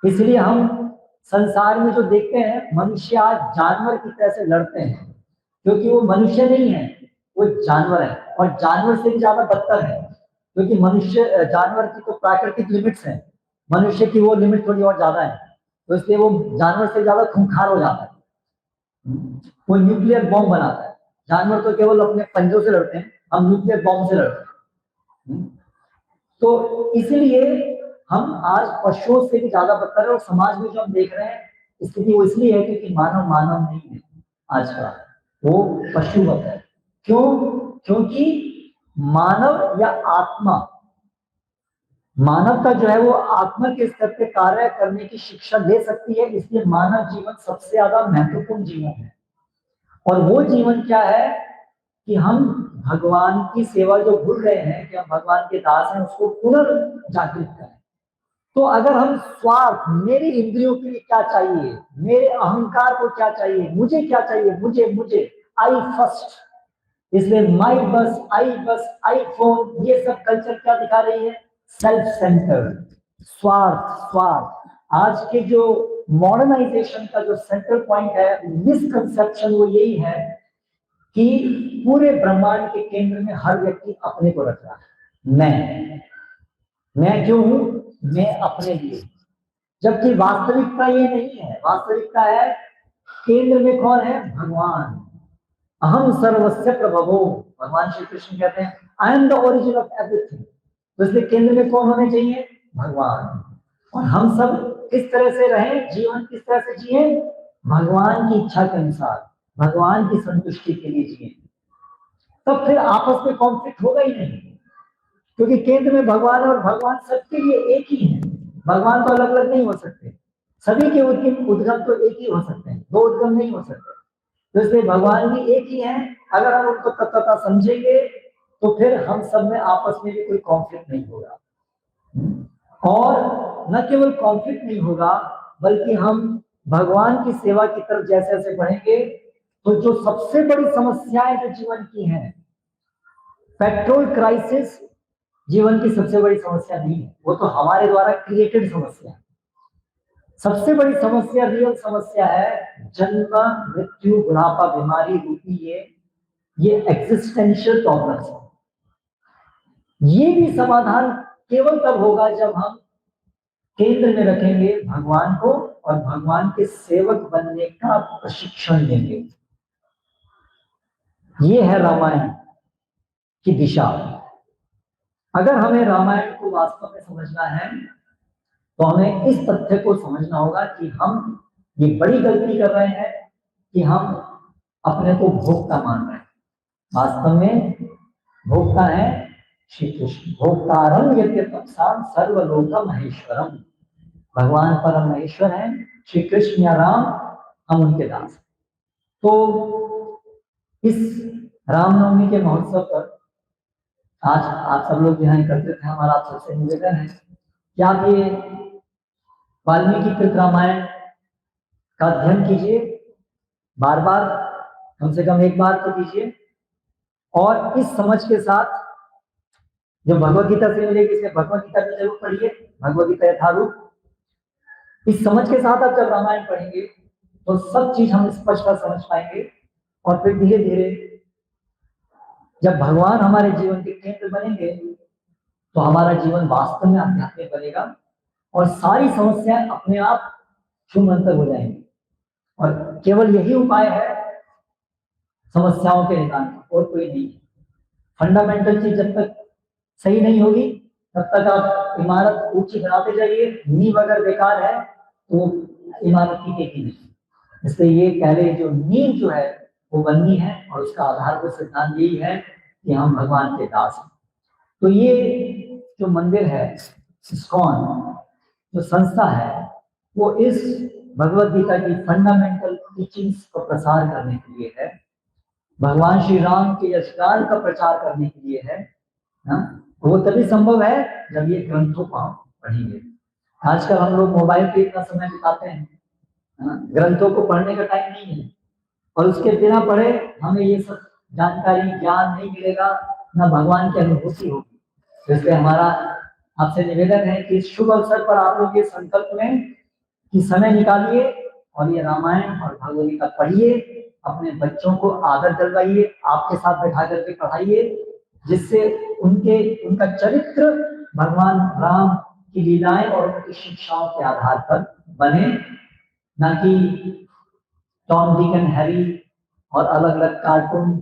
इसलिए हम संसार में जो देखते हैं, मनुष्य आज जानवर की तरह से लड़ते हैं, क्योंकि वो मनुष्य नहीं है, वो जानवर है, और जानवर से भी ज्यादा बदतर है, क्योंकि मनुष्य, जानवर की तो प्राकृतिक लिमिट्स है, मनुष्य की वो लिमिट थोड़ी और ज्यादा है, तो इसलिए वो जानवर से ज्यादा खूंखार हो जाता है, वो न्यूक्लियर बॉम्ब बनाता है। जानवर तो केवल अपने पंजों से लड़ते हैं, हम न्यूक्लियर बॉम्ब से लड़ते हैं। तो इसलिए हम आज पशुओं से भी ज्यादा बदतर है, और समाज में जो हम देख रहे हैं स्थिति वो इसलिए है क्योंकि मानव मानव नहीं है आज का, वो पशुवत है। क्यों? क्योंकि मानव या आत्मा, मानवता जो है वो आत्मा के स्तर पे कार्य करने की शिक्षा दे सकती है, इसलिए मानव जीवन सबसे ज्यादा महत्वपूर्ण जीवन है। और वो जीवन क्या है कि हम भगवान की सेवा जो भूल रहे हैं, कि हम भगवान के दास हैं, उसको पुनर्जागृत करें। तो अगर हम स्वार्थ, मेरी इंद्रियों के लिए क्या चाहिए, मेरे अहंकार को क्या चाहिए, मुझे क्या चाहिए, मुझे मुझे आई फर्स्ट, इसलिए माई बस, आई फोन, ये सब कल्चर क्या दिखा रही है? सेल्फ सेंटर्ड, स्वार्थ स्वार्थ। आज के जो मॉडर्नाइजेशन का जो सेंट्रल पॉइंट है, मिसकंसेप्शन, वो यही है कि पूरे ब्रह्मांड के केंद्र में हर व्यक्ति अपने को रख रहा है। मैं क्यों हूं? मैं अपने लिए। जबकि वास्तविकता ये नहीं है। वास्तविकता है केंद्र में कौन है? भगवान। अहम सर्वस्य प्रभवो, भगवान श्री कृष्ण कहते हैं I am the origin of everything. तो इसलिए केंद्र में कौन होने चाहिए? भगवान। और हम सब किस तरह से रहें, जीवन किस तरह से जिए? भगवान की इच्छा के अनुसार, भगवान की संतुष्टि के लिए जिए। तब फिर आपस में कॉन्फ्लिक्ट होगा ही नहीं, क्योंकि केंद्र में भगवान, और भगवान सबके लिए एक ही है। भगवान तो अलग अलग नहीं हो सकते, सभी के उद्गम तो एक ही हो सकते हैं, 2 उद्गम नहीं हो सकते। तो इसलिए भगवान भी एक ही है। अगर हम उनको तत्वता समझेंगे तो फिर हम सब में आपस में भी कोई कॉन्फ्लिक्ट नहीं होगा, और न केवल कॉन्फ्लिक्ट नहीं होगा, बल्कि हम भगवान की सेवा की तरफ जैसे जैसे बढ़ेंगे, तो जो सबसे बड़ी समस्याएं जो जीवन की हैं, पेट्रोल क्राइसिस जीवन की सबसे बड़ी समस्या नहीं है, वो तो हमारे द्वारा क्रिएटेड समस्या है। सबसे बड़ी समस्या, रियल समस्या है जन्म मृत्यु बुढ़ापा बीमारी रूपी ये एग्जिस्टेंशियल प्रॉब्लम्स है। ये भी समाधान केवल तब होगा जब हम केंद्र में रखेंगे भगवान को, और भगवान के सेवक बनने का प्रशिक्षण लेंगे। ये है रामायण की दिशा। अगर हमें रामायण को वास्तव में समझना है तो हमें इस तथ्य को समझना होगा कि हम ये बड़ी गलती कर रहे हैं कि हम अपने को भोक्ता मान रहे हैं। वास्तव में भोक्ता है श्री कृष्ण। भोक्तारम यद्यपक्षाम सर्वलोक महेश्वरम। भगवान परम महेश्वर हैं श्री कृष्ण या राम, हम उनके दास। तो इस रामनवमी के महोत्सव पर आज आप सब लोग यहाँ एकत्रित हैं। हमारा आप सबसे निवेदन है कि आप ये वाल्मीकि कृत रामायण का अध्ययन कीजिए, बार बार, कम से कम एक बार तो कीजिए, और इस समझ के साथ जो भगवत गीता से मिलेगी, इसमें भगवत गीता भी जरूर पढ़िए, भगवत गीता यथारूप। इस समझ के साथ आप जब रामायण पढ़ेंगे तो सब चीज हम स्पष्ट समझ पाएंगे, और फिर धीरे धीरे जब भगवान हमारे जीवन के केंद्र बनेंगे तो हमारा जीवन वास्तव में आध्यात्मिक बनेगा और सारी समस्याएं अपने आप छूमंतर हो जाएंगी। और केवल यही उपाय है समस्याओं के निदान का, और कोई नहीं। फंडामेंटल चीज जब तक सही नहीं होगी तब तक आप इमारत ऊंची बनाते जाइए, नींव अगर बेकार है तो इमारत टिकेगी नहीं। इसलिए ये पहले जो नींव जो है वो बननी है, और उसका आधारभूत सिद्धांत यही है कि हम भगवान के दास हैं। तो ये जो मंदिर है, इस्कॉन जो संस्था है, वो इस भगवत गीता की फंडामेंटल टीचिंग्स को प्रसार करने के लिए है, भगवान श्री राम के यशगान का प्रचार करने के लिए है ना। वो तभी संभव है जब ये ग्रंथों को हम पढ़ेंगे। आजकल हम लोग मोबाइल पे इतना समय बिताते हैं, ग्रंथों को पढ़ने का टाइम नहीं है, और उसके बिना पढ़े हमें ये सब जानकारी ज्ञान नहीं मिलेगा, ना भगवान की अनुभूति होगी। इसलिए हमारा आपसे निवेदन है कि इस शुभ अवसर पर आप लोग ये संकल्प लें कि समय निकालिए और ये रामायण और भगवद गीता पढ़िए, अपने बच्चों को आदत दिलवाइए, आपके साथ बैठा करके पढ़ाइए, जिससे उनका चरित्र भगवान राम की लीलाएं और उनकी शिक्षाओं के आधार पर बने, न कि टॉम डिक एंड हैरी और अलग अलग कार्टून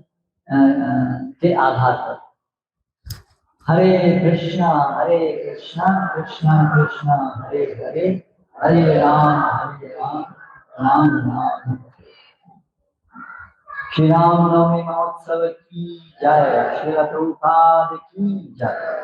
के आधार पर। हरे कृष्णा कृष्णा कृष्णा हरे हरे, हरे राम राम राम। श्री राम नवमी महोत्सव की जय, श्री प्रभुपाद की जय।